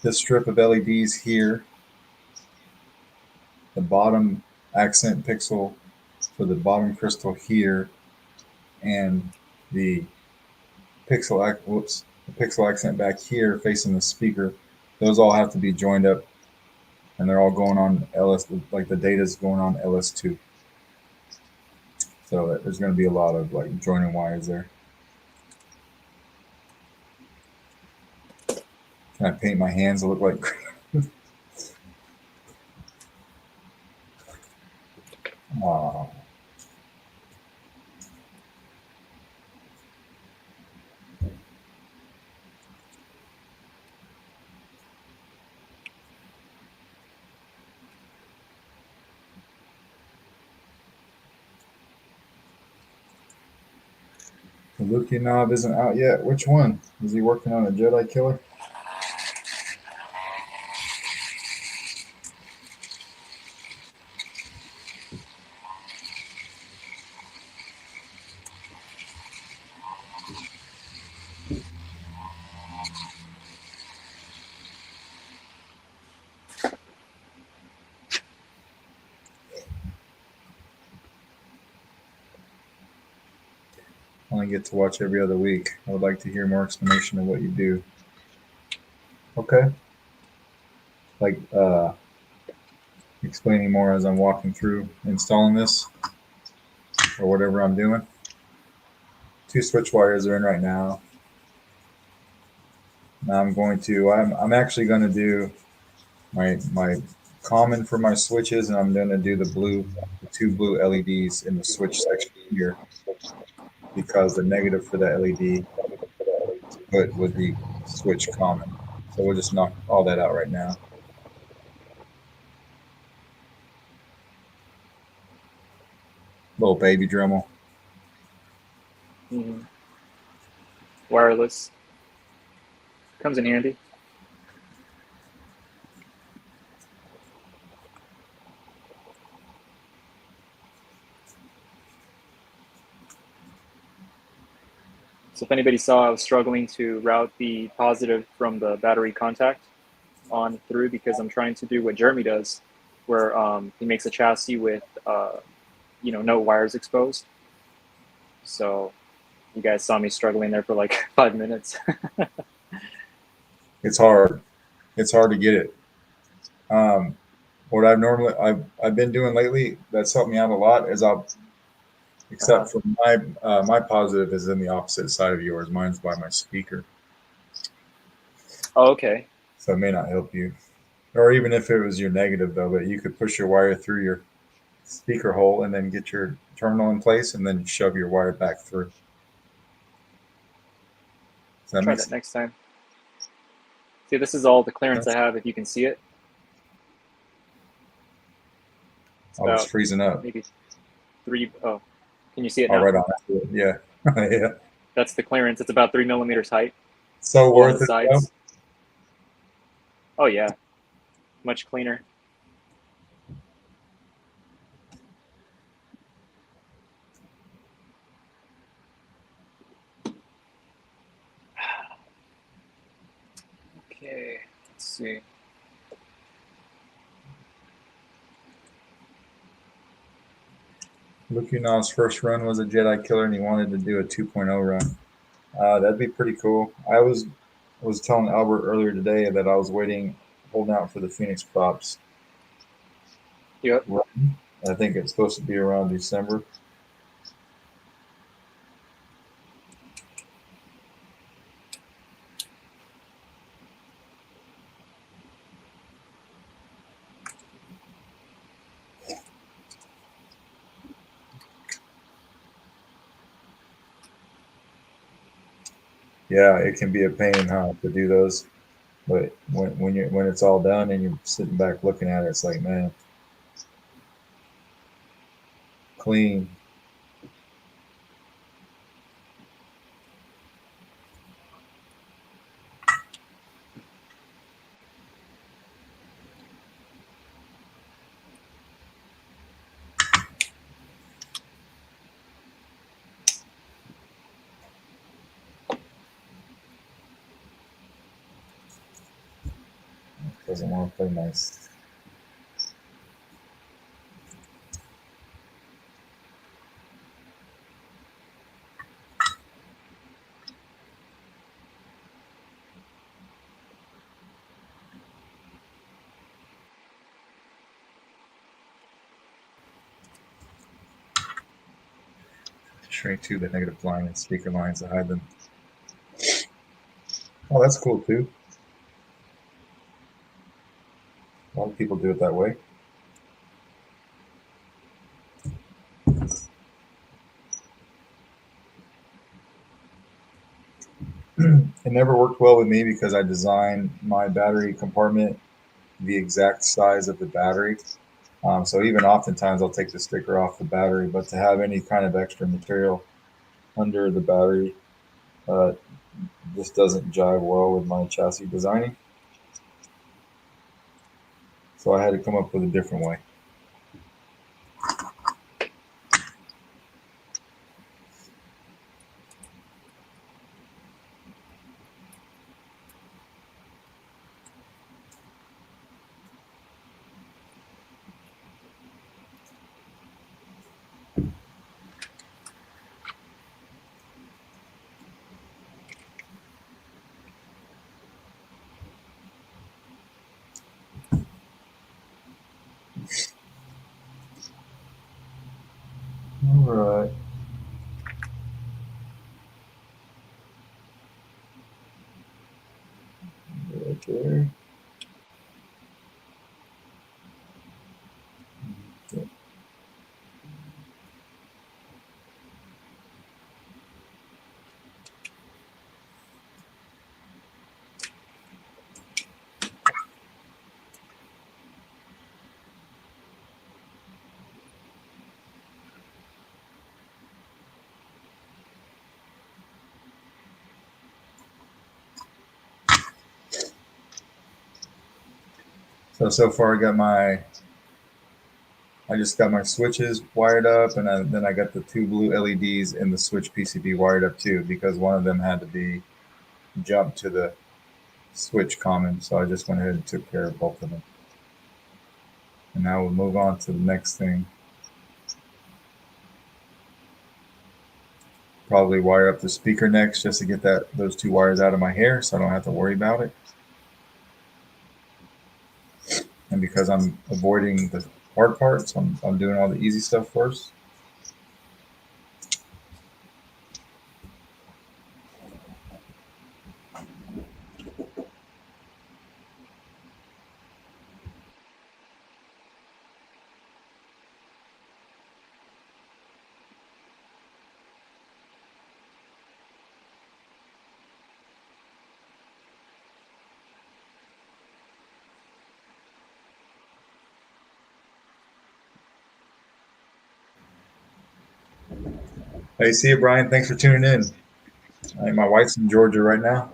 this strip of LEDs here, the bottom accent pixel for the bottom crystal here, and the the pixel accent back here facing the speaker. Those all have to be joined up, and they're all going on LS. Like the data is going on LS2. So there's going to be a lot of like joining wires there. Can I paint my hands to look like? Aw. The Lucky knob isn't out yet. Which one? Is he working on a Jedi killer? I only get to watch every other week. I would like to hear more explanation of what you do. Okay. Like explaining more as I'm walking through installing this or whatever I'm doing. 2 switch wires are in right now. Now I'm actually going to do my common for my switches, and I'm going to do the 2 blue LEDs in the switch section here, because the negative for the LED put with the switch common. So we'll just knock all that out right now. Little baby Dremel. Mm-hmm. Wireless. Comes in handy. So if anybody saw, I was struggling to route the positive from the battery contact on through, because I'm trying to do what Jeremy does, where he makes a chassis with no wires exposed. So you guys saw me struggling there for like 5 minutes. It's hard. It's hard to get it. What I've been doing lately that's helped me out a lot is except for my positive is in the opposite side of yours. Mine's by my speaker. Oh, okay. So it may not help you. Or even if it was your negative though, but you could push your wire through your speaker hole and then get your terminal in place and then shove your wire back through. Try that next time. See, this is all the clearance That's... I have, if you can see it. It's I was about freezing up. maybe three. Oh, can you see it Oh, now? right on. Yeah. Yeah. That's the clearance. It's about 3 millimeters height So along the worth it though. sides. Oh yeah, much cleaner. Okay, let's see. Luke Unon's first run was a Jedi killer, and he wanted to do a 2.0 run. That'd be pretty cool. I was telling Albert earlier today that I was waiting, holding out for the Phoenix props Yep. run. I think it's supposed to be around December. Yeah, it can be a pain, huh, to do those. But when it's all done and you're sitting back looking at it, it's like, man, clean. Doesn't want to play nice. Shrink to the negative line and speaker lines to hide them. Oh, that's cool too. A lot of people do it that way. It never worked well with me because I designed my battery compartment the exact size of the battery. So even oftentimes I'll take the sticker off the battery, but to have any kind of extra material under the battery uh, just doesn't jive well with my chassis designing. So I had to come up with a different way. All right. Right there. Okay. So far I just got my switches wired up, and then I got the two blue LEDs in the switch PCB wired up too, because one of them had to be jumped to the switch common. So I just went ahead and took care of both of them. And now we'll move on to the next thing. Probably wire up the speaker next just to get those two wires out of my hair so I don't have to worry about it. And because I'm avoiding the hard parts, I'm doing all the easy stuff first. Hey, see you, Brian. Thanks for tuning in. My wife's in Georgia right now.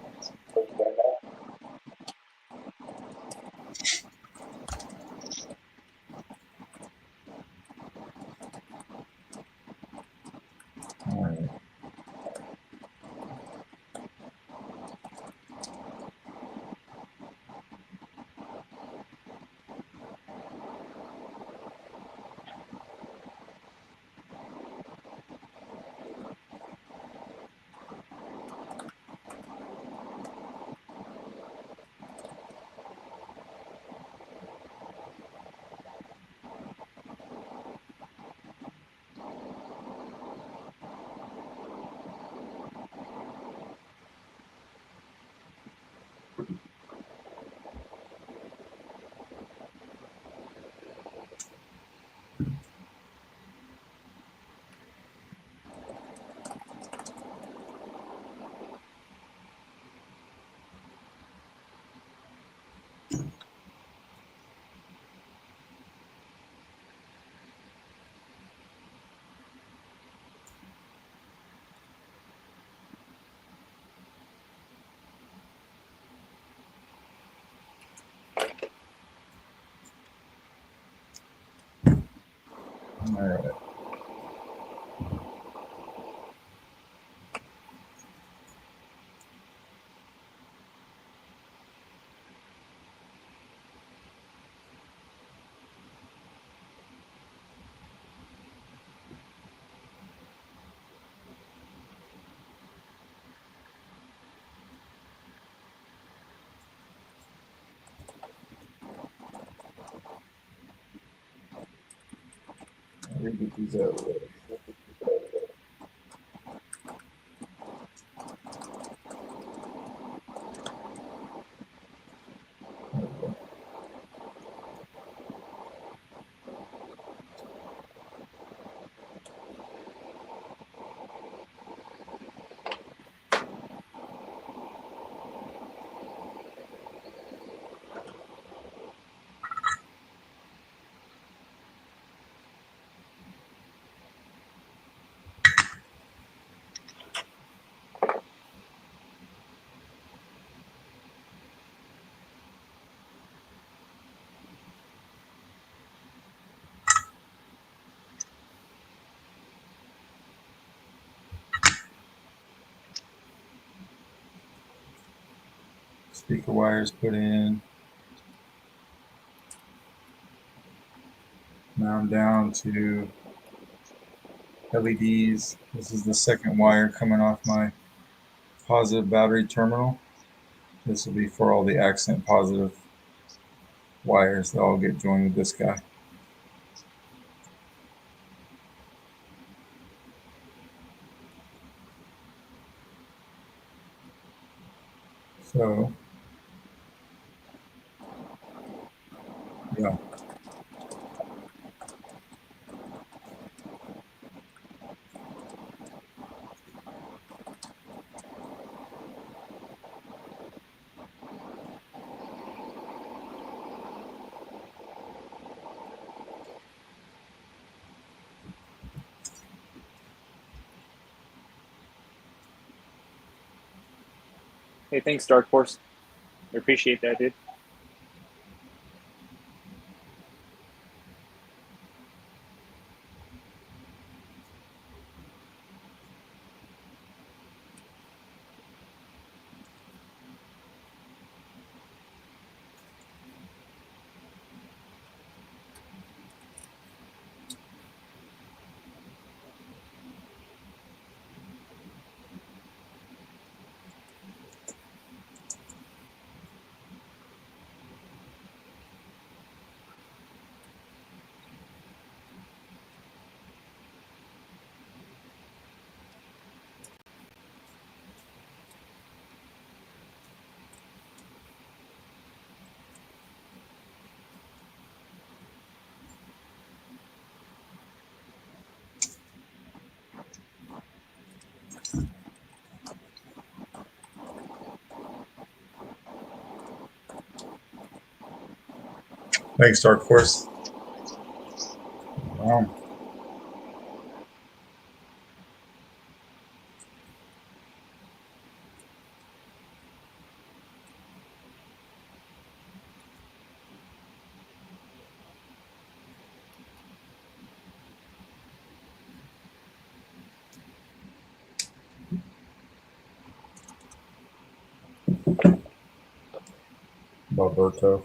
All right. All right. Let me get these out of the way. There we go. Speaker wires put in. Now I'm down to LEDs. This is the second wire coming off my positive battery terminal. This will be for all the accent positive wires that all get joined with this guy. So, yeah. Hey, thanks, Dark Horse. I appreciate that, dude. Thanks, Dark Horse. Wow. Roberto.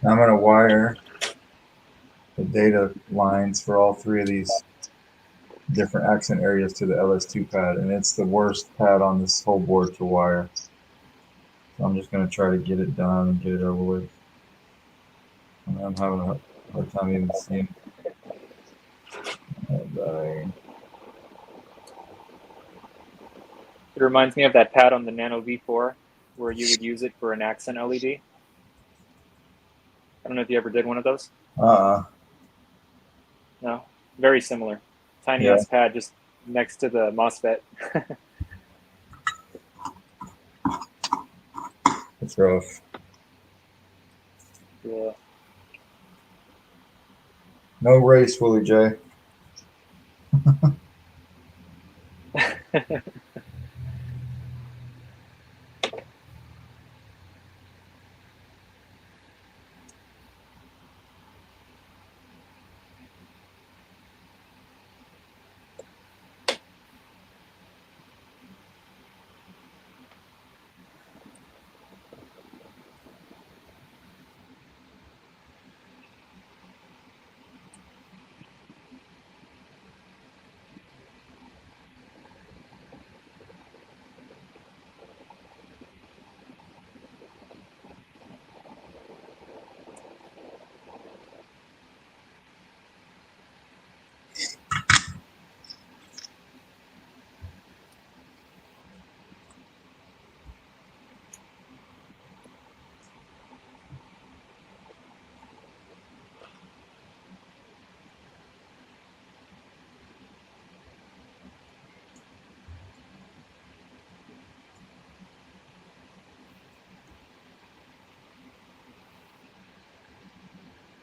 I'm going to wire the data lines for all three of these different accent areas to the LS2 pad, and it's the worst pad on this whole board to wire. So I'm just going to try to get it done and get it over with. I'm having a hard time even seeing. It reminds me of that pad on the Nano V4 where you would use it for an accent LED. I don't know if you ever did one of those. No, very similar. Tiny ass pad just next to the MOSFET. It's rough. Yeah. No race, Willie J.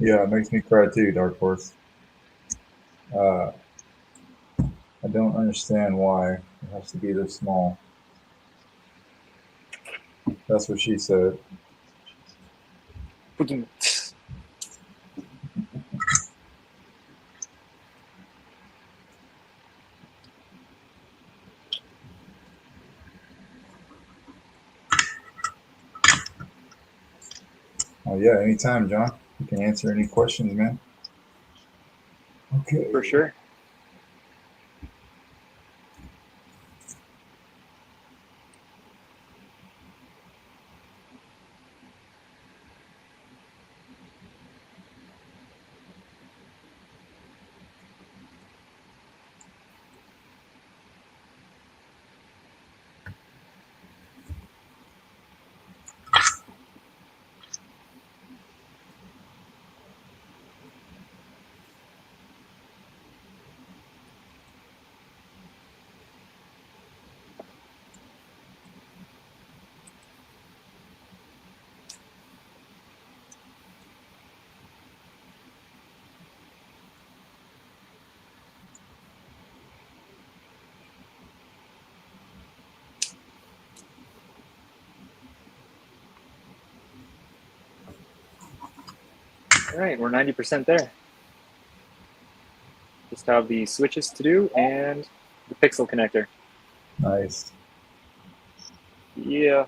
Yeah, it makes me cry too, Dark Horse. I don't understand why it has to be this small. That's what she said. Oh yeah, anytime, John. You can answer any questions, man. Okay. For sure. All right, we're 90% there. Just have the switches to do and the pixel connector. Nice. Yeah.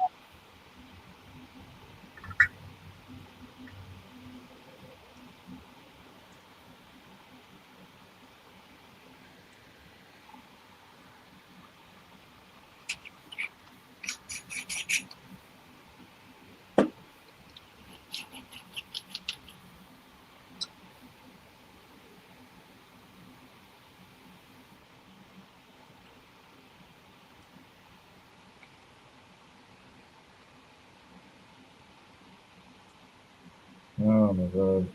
Oh my god.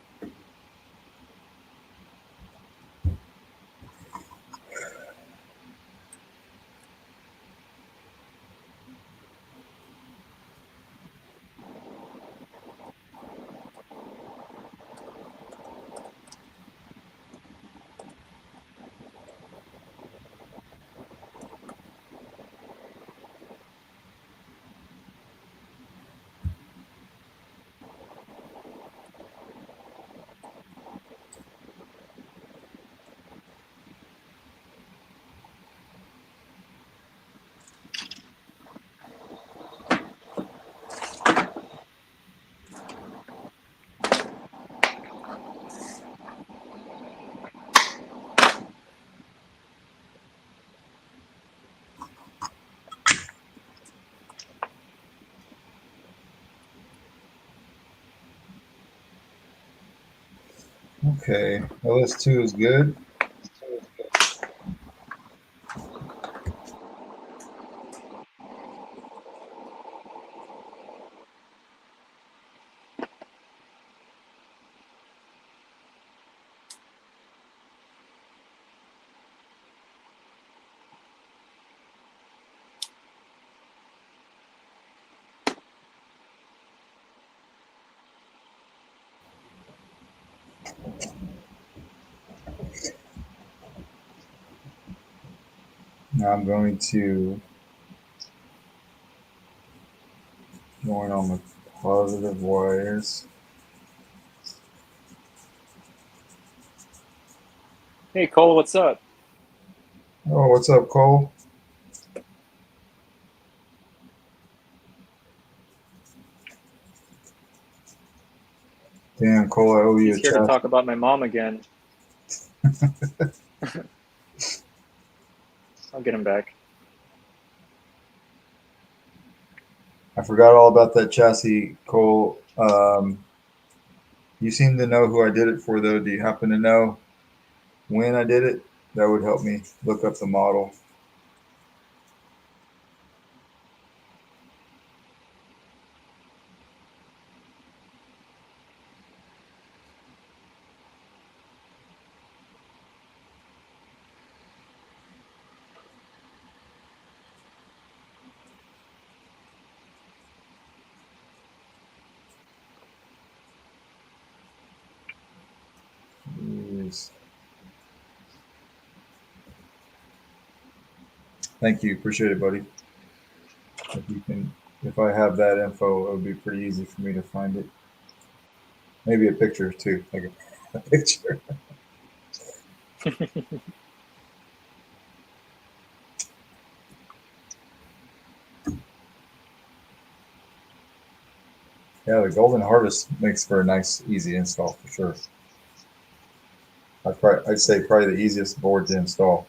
Okay, LS2 is good. Now I'm going to join on the positive wires. Hey, Cole, what's up? Oh, what's up, Cole? Damn, Cole, I owe you He's a here to chassis. talk about my mom again. I'll get him back. I forgot all about that chassis, Cole. You seem to know who I did it for, though. Do you happen to know when I did it? That would help me look up the model. Jeez. Thank you. Appreciate it, buddy. If you can, if I have that info, it would be pretty easy for me to find it. Maybe a picture too, like a picture. Yeah, the Golden Harvest makes for a nice, easy install for sure. I'd say probably the easiest board to install.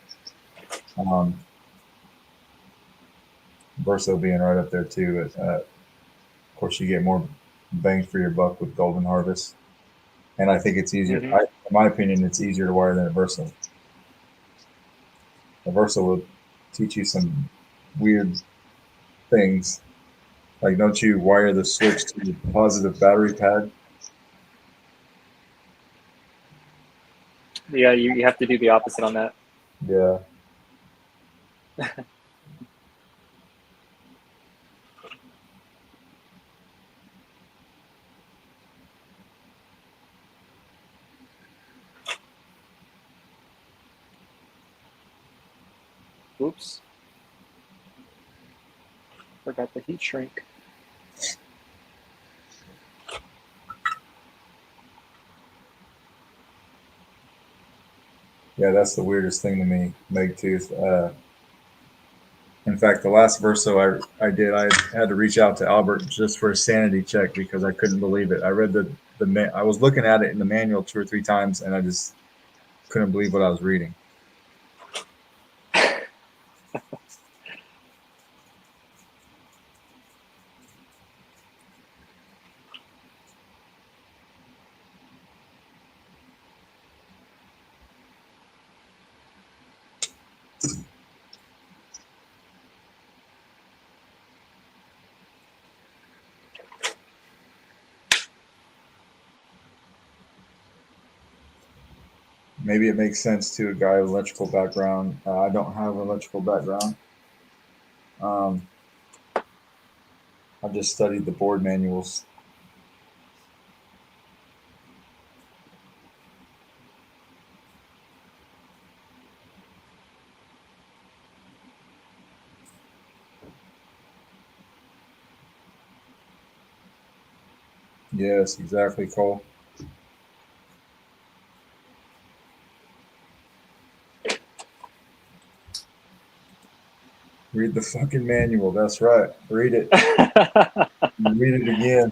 Verso being right up there too. Of course, you get more bang for your buck with Golden Harvest, and I think it's easier. Mm-hmm. In my opinion, it's easier to wire than a Verso. A Verso will teach you some weird things. Like, don't you wire the switch to the positive battery pad? Yeah, you have to do the opposite on that. Yeah. Oops. Forgot the heat shrink. Yeah, that's the weirdest thing to me, Megtooth. In fact, the last verso I did, I had to reach out to Albert just for a sanity check because I couldn't believe it. I read I was looking at it in the manual 2 or 3 times, and I just couldn't believe what I was reading. Maybe it makes sense to a guy with electrical background. I don't have an electrical background. Um, I just studied the board manuals. Yes, exactly, Cole. Read the fucking manual. That's right. Read it. Read it again.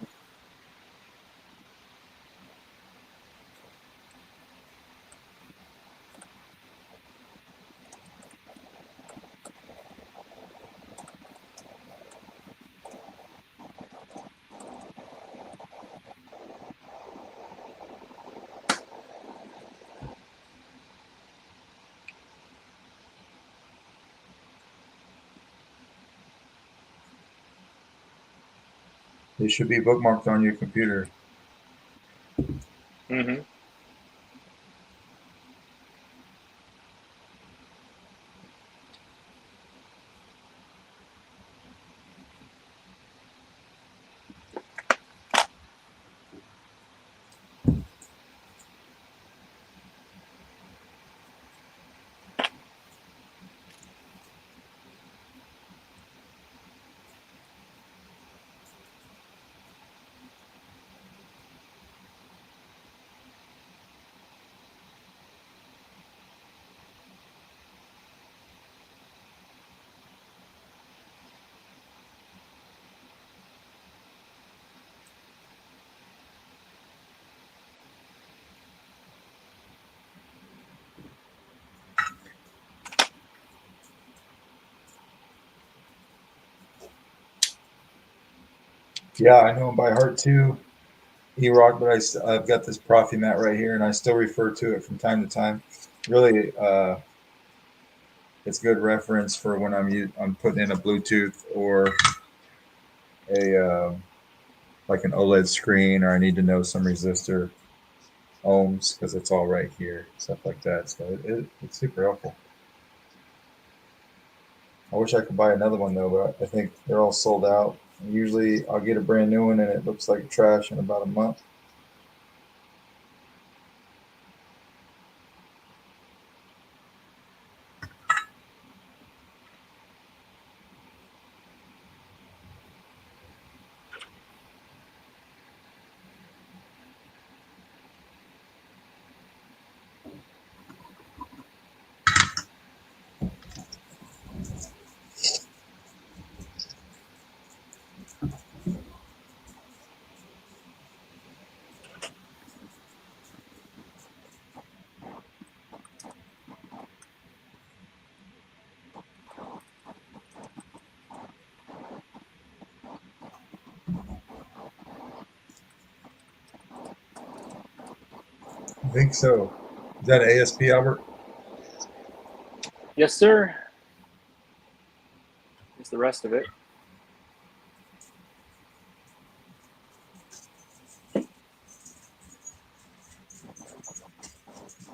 They should be bookmarked on your computer. Mm-hmm. Yeah, I know him by heart too, E-Rock, but I've got this Profi mat right here, and I still refer to it from time to time. Really, it's good reference for when I'm putting in a Bluetooth or a like an OLED screen, or I need to know some resistor ohms because it's all right here, stuff like that. So it's super helpful. I wish I could buy another one though, but I think they're all sold out. And usually, I'll get a brand new one, and it looks like trash in about a month. I think so. Is that an ASP, Albert? Yes, sir. Here's the rest of it.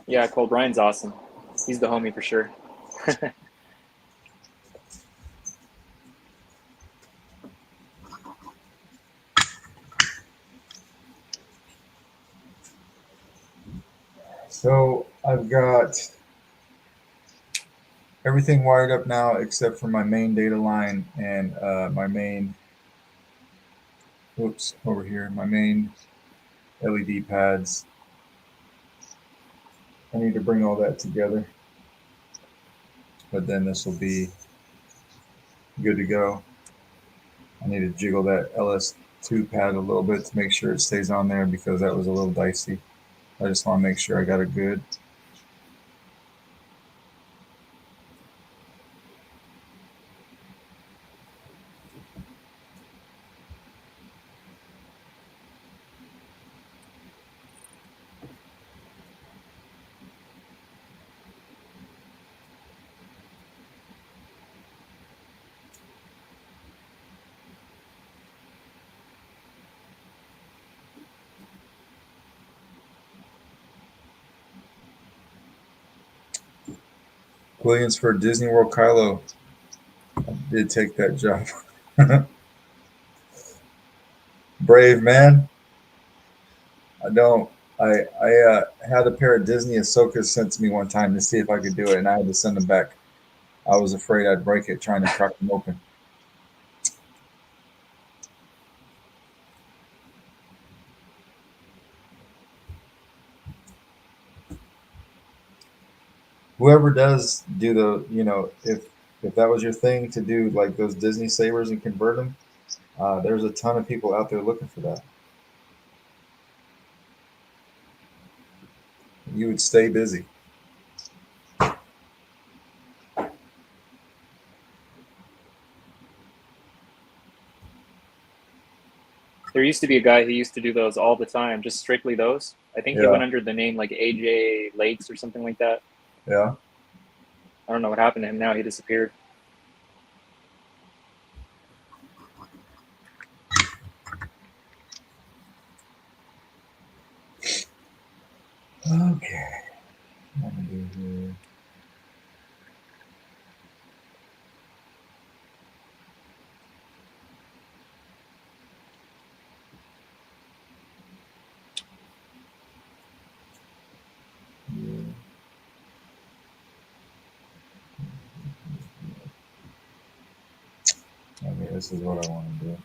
Yeah, Cole Brian's awesome. He's the homie for sure. So I've got everything wired up now except for my main data line and my main, whoops, over here, my main LED pads. I need to bring all that together. But then this will be good to go. I need to jiggle that LS2 pad a little bit to make sure it stays on there because that was a little dicey. I just want to make sure I got it good. Williams for Disney World Kylo. I did take that job. Brave man. I don't. I had a pair of Disney Ahsokas sent to me one time to see if I could do it, and I had to send them back. I was afraid I'd break it trying to crack them open. Whoever does do the, if that was your thing to do like those Disney Sabers and convert them, there's a ton of people out there looking for that. You would stay busy. There used to be a guy who used to do those all the time, just strictly those. I think he Yeah. went under the name like AJ Lakes or something like that. Yeah. I don't know what happened to him now. He disappeared. Okay. What am I do here? Okay, this is what I want to do.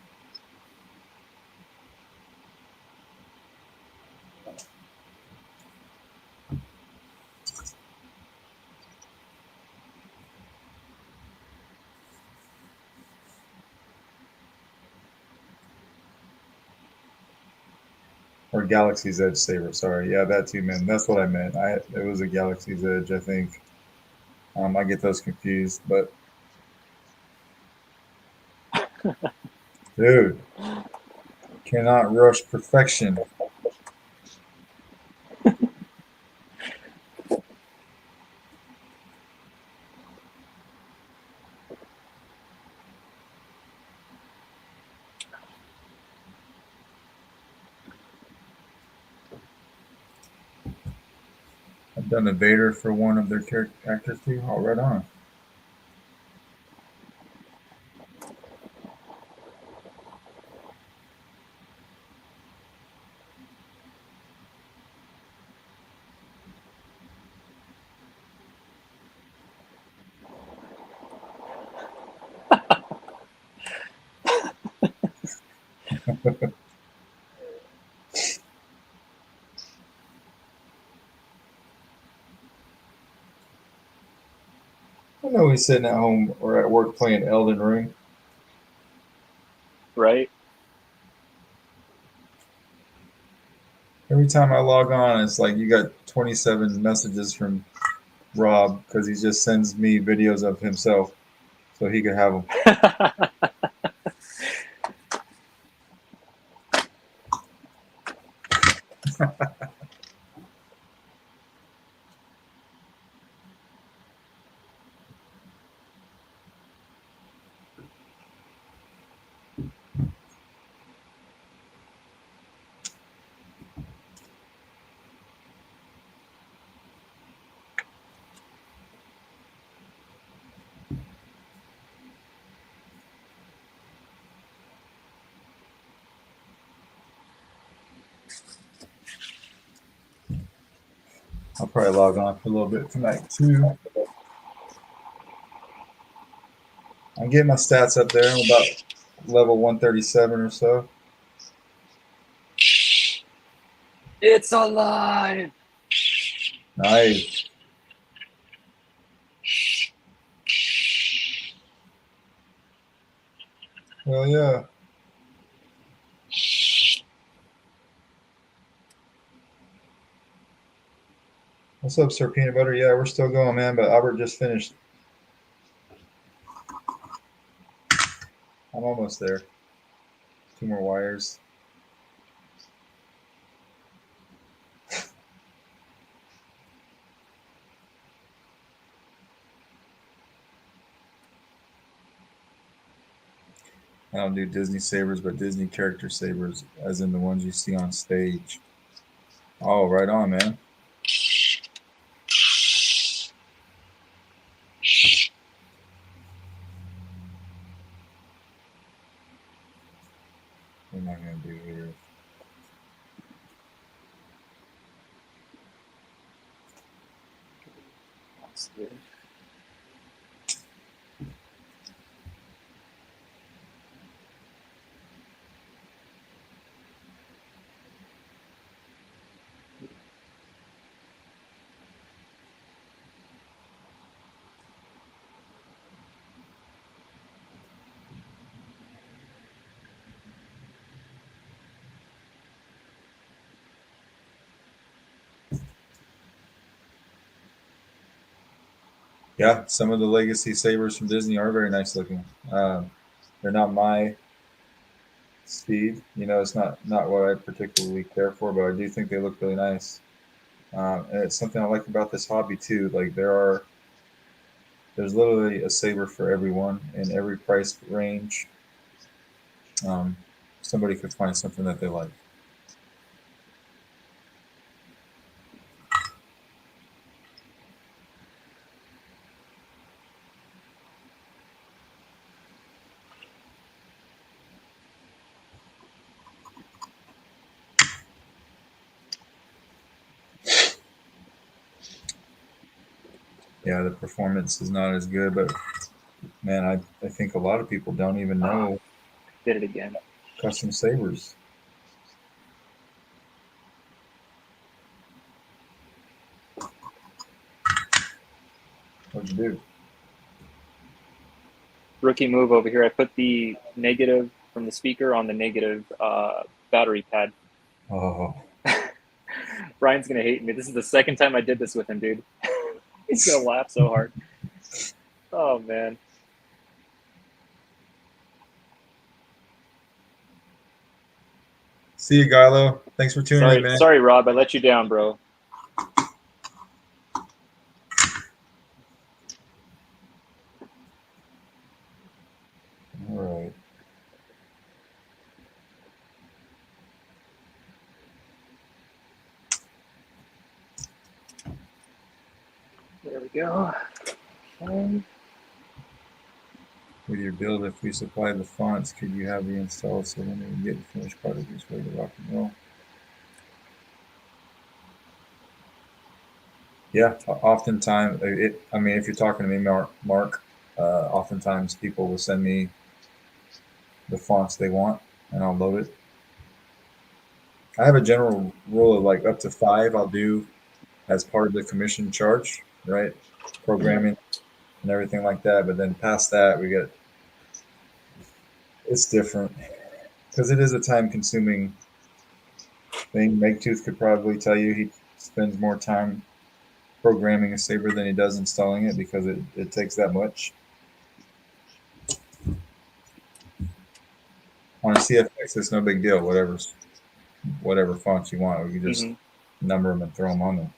Or Galaxy's Edge Saber. Sorry, yeah, that too, man. That's what I meant. It was a Galaxy's Edge, I think. I get those confused, but dude, cannot rush perfection. I've done a Vader for one of their actors too. All right on. I know he's sitting at home or at work playing Elden Ring. Right? Every time I log on, it's like you got 27 messages from Rob because he just sends me videos of himself so he could have them. I'll probably log on for a little bit tonight too. I'm getting my stats up there. I'm about level 137 or so. It's alive. Nice. Well, yeah. What's up, Sir Peanut Butter? Yeah, we're still going, man, but Albert just finished. I'm almost there. 2 more wires. I don't do Disney sabers, but Disney character sabers, as in the ones you see on stage. Oh, right on, man. What am I going to do here? That's good. Yeah, some of the legacy sabers from Disney are very nice looking. They're not my speed. It's not what I particularly care for, but I do think they look really nice. And it's something I like about this hobby too. Like there's literally a saber for everyone in every price range. Um, Somebody could find something that they like. Yeah, the performance is not as good, but man, I think a lot of people don't even know Did it again. custom sabers. What'd you do? Rookie move over here. I put the negative from the speaker on the negative battery pad. Oh, Brian's gonna hate me. This is the second time I did this with him, dude. He's gonna laugh so hard. Oh man. see you, Gilo. Thanks for tuning in, man. Sorry, Rob. I let you down, bro. All right. There we go. Okay. With your build, if we supply the fonts, could you have the install so when we get the finished product, it's ready to rock and roll? Yeah, oftentimes, I mean, if you're talking to me, Mark, oftentimes people will send me the fonts they want, and I'll load it. I have a general rule of like up to 5 I'll do as part of the commission charge, right? Programming and everything like that. But then past that, it's different because it is a time consuming thing. Magetooth could probably tell you he spends more time programming a saber than he does installing it because it takes that much. On a CFX, it's no big deal. Whatever fonts you want, we can just number them and throw them on there.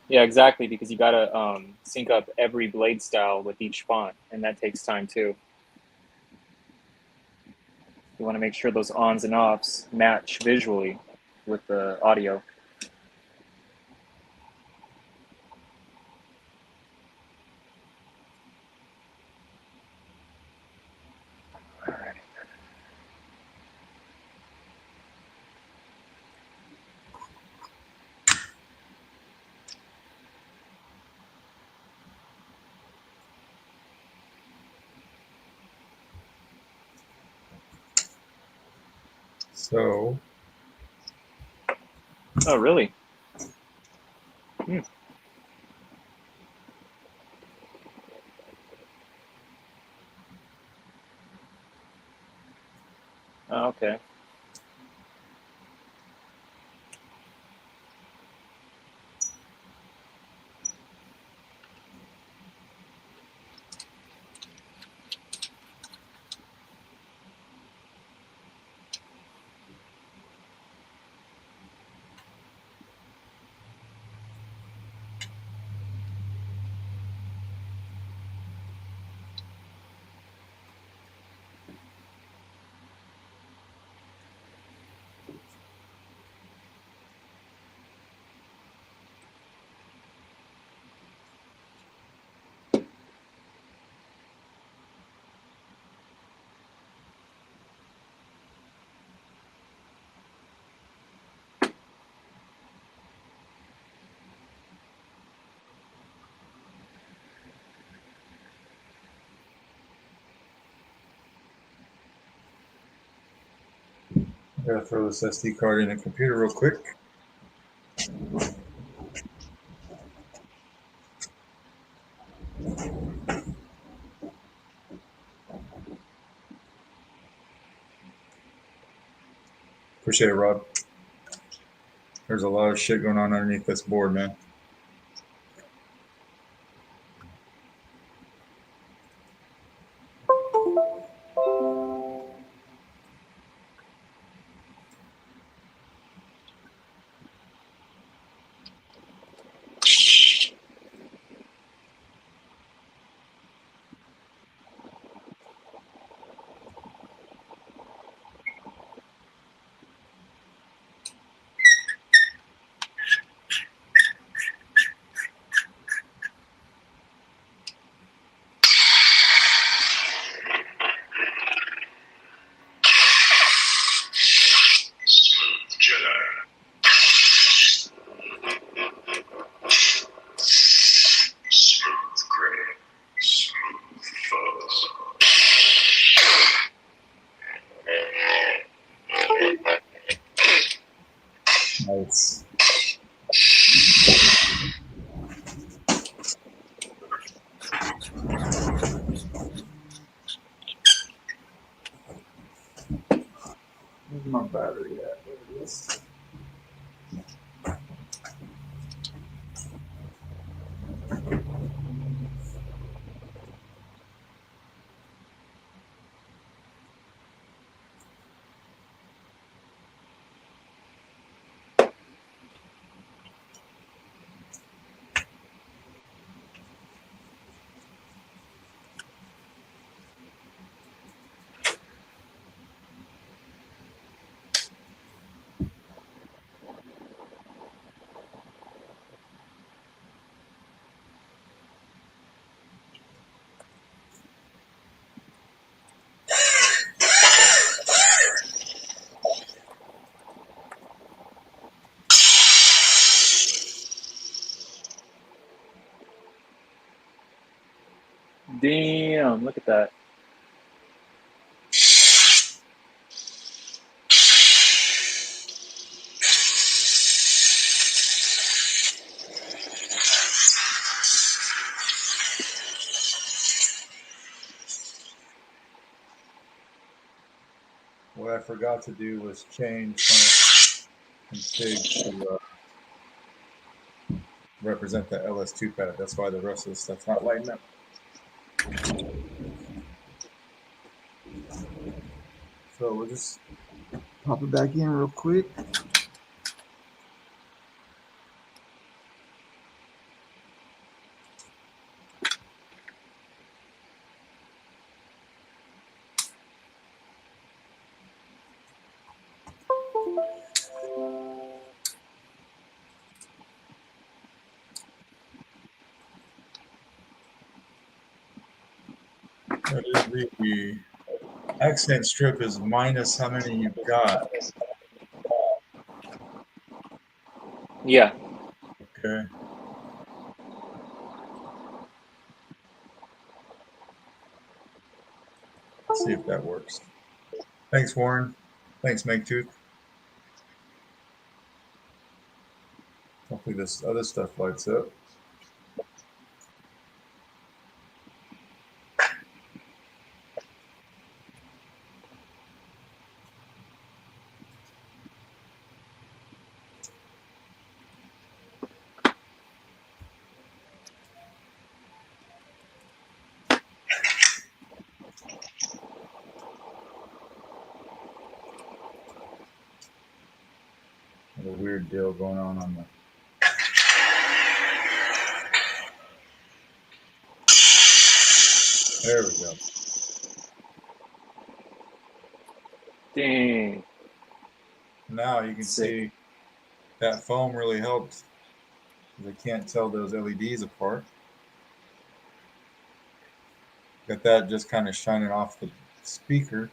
Yeah, exactly, because you gotta sync up every blade style with each font, and that takes time too. You want to make sure those ons and offs match visually with the audio. So Oh, really? Hmm. Oh, okay. I gotta throw this SD card in the computer real quick. Appreciate it, Rob. There's a lot of shit going on underneath this board, man. Nice. Where's my battery at? There it is. Damn, look at that. What I forgot to do was change my config to represent the LS2 pad. That's why the rest of the stuff's not lighting up. So we'll just pop it back in real quick. That is the accent strip is minus how many you've got. Yeah. Okay. Let's see if that works. Thanks, Warren. Thanks, Megtooth. Hopefully this other stuff lights up. There's a weird deal going on the. There we go. Dang. Now you can Sick. see that foam really helped. I can't tell those LEDs apart. Got that just kind of shining off the speaker.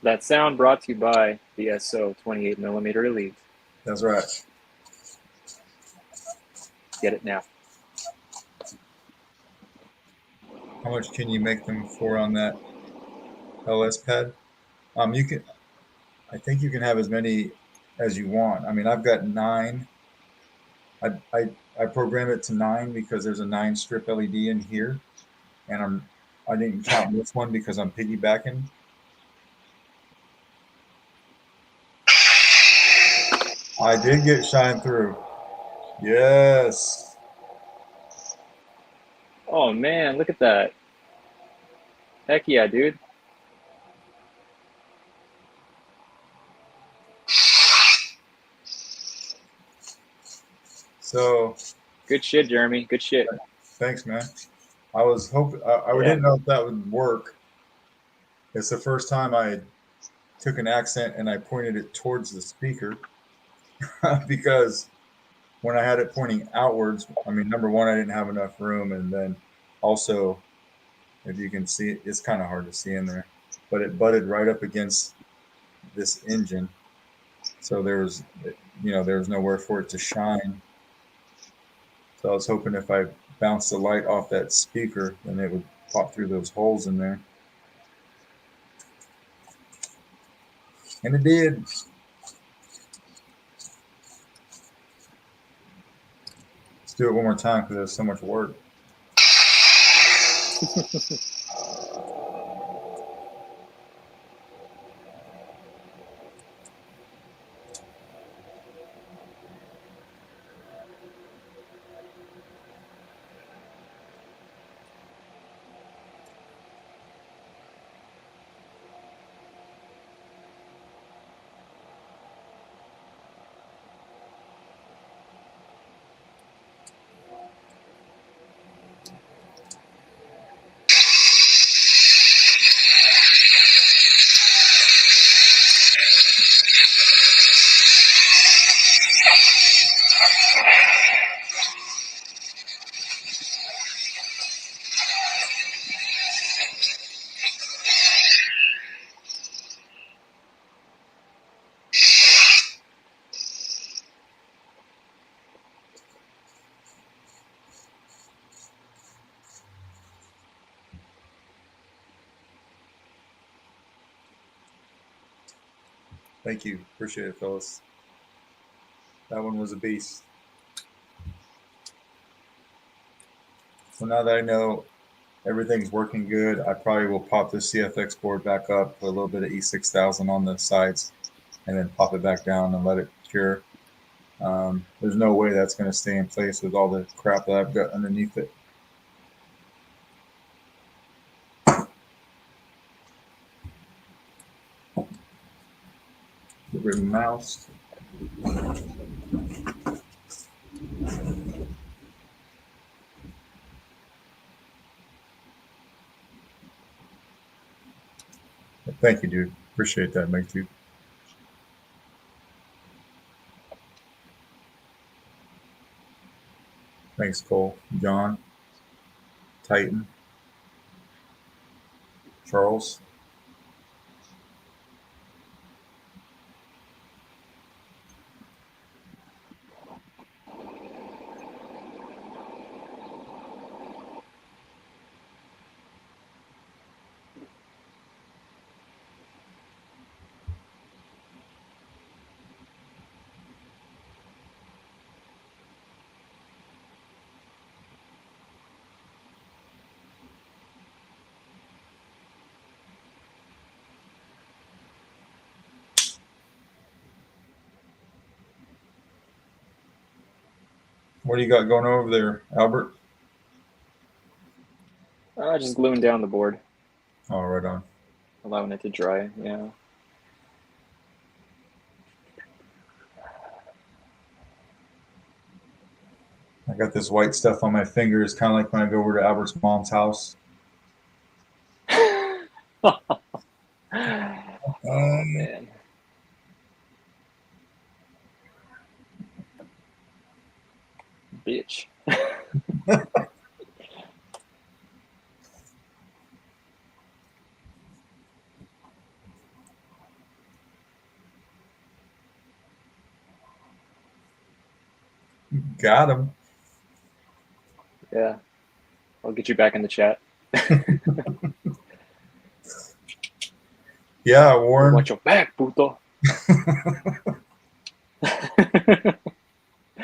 That sound brought to you by the SO 28mm Elite. That's right. Get it now. How much can you make them for on that LS pad? You can. I think you can have as many as you want. I mean, I've got 9. I program it to 9 because there's a 9 strip LED in here, and I didn't count this one because I'm piggybacking. I did get shine through. Yes. Oh man, look at that. Heck yeah, dude. So Good shit, Jeremy. Good shit. thanks, man. I was hoping I Yeah. didn't know if that would work. It's the first time I took an accent and I pointed it towards the speaker because when I had it pointing outwards, I mean, number one, I didn't have enough room, and then also, if you can see it, it's kind of hard to see in there, but it butted right up against this engine, so there was nowhere for it to shine. So I was hoping if I bounced the light off that speaker, then it would pop through those holes in there. And it did. Let's do it one more time because there's so much work. Thank you. Appreciate it, Phyllis. That one was a beast. So now that I know everything's working good, I probably will pop the CFX board back up, put a little bit of E6000 on the sides, and then pop it back down and let it cure. There's no way that's going to stay in place with all the crap that I've got underneath it. Favorite mouse. Thank you, dude. Appreciate that, Meg, too. Thanks, Cole. John. Titan. Charles. What do you got going over there, Albert? Just gluing down the board, Oh, right on. allowing it to dry. Yeah. I got this white stuff on my fingers, kind of like when I go over to Albert's mom's house. Oh man. Bitch. Got him. Yeah. I'll get you back in the chat. Yeah, Warren. Watch your back, puto.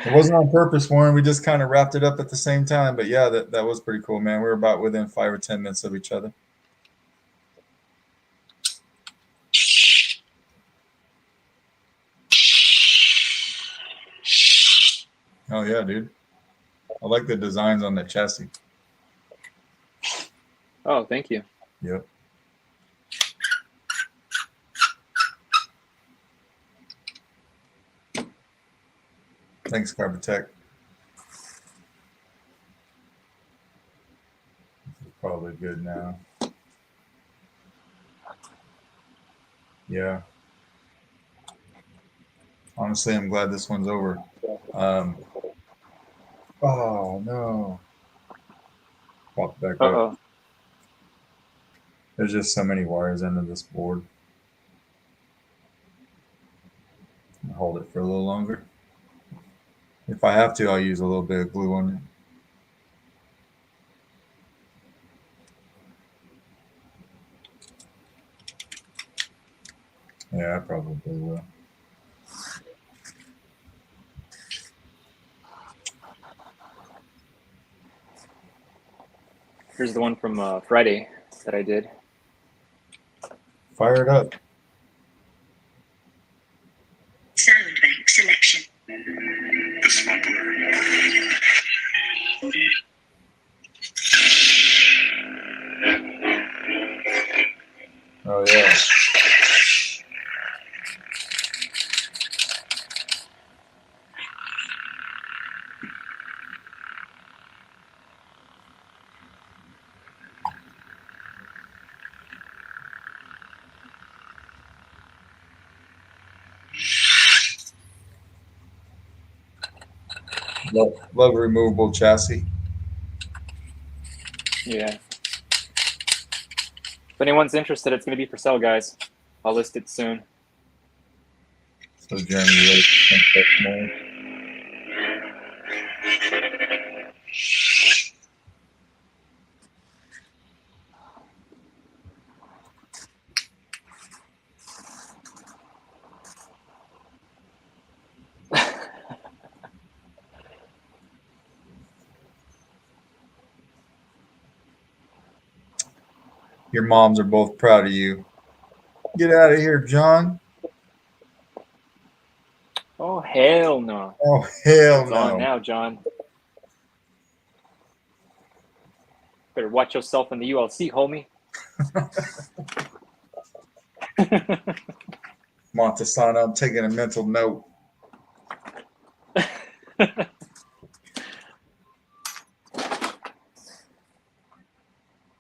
It wasn't on purpose, Warren. We just kind of wrapped it up at the same time. But yeah, that was pretty cool, man. We were about within 5 or 10 minutes of each other. Oh yeah, dude. I like the designs on the chassis. Oh, thank you. Yep. Thanks, Carbotech. Probably good now. Yeah. Honestly, I'm glad this one's over. Oh no. Pop back Uh-oh. up. There's just so many wires under this board. I'll hold it for a little longer. If I have to, I'll use a little bit of glue on it. Yeah, I probably will. Here's the one from Friday that I did. Fire it up. Sound bank selection. The smuggler. Oh yeah. Love removable chassis. Yeah. If anyone's interested, it's going to be for sale, guys. I'll list it soon. So Jeremy, you ready to think that more? Your moms are both proud of you. Get out of here, John. Oh, hell no. Oh, hell It's on no. now, John. Better watch yourself in the ULC, homie. Montasana, I'm taking a mental note.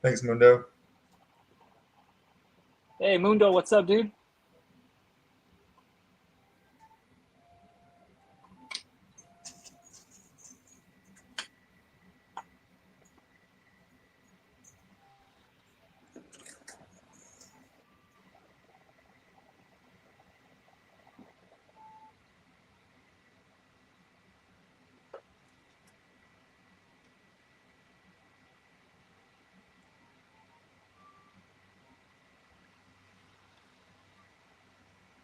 Thanks, Mundo. Hey, Mundo, what's up, dude?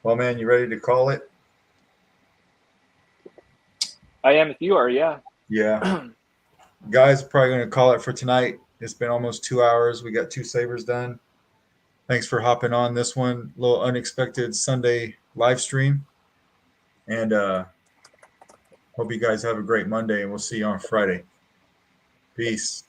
Well, man, you ready to call it? I am if you are, yeah. Yeah. Guys, probably going to call it for tonight. It's been almost 2 hours. We got 2 sabers done. Thanks for hopping on this one. Little unexpected Sunday live stream. And hope you guys have a great Monday, and we'll see you on Friday. Peace.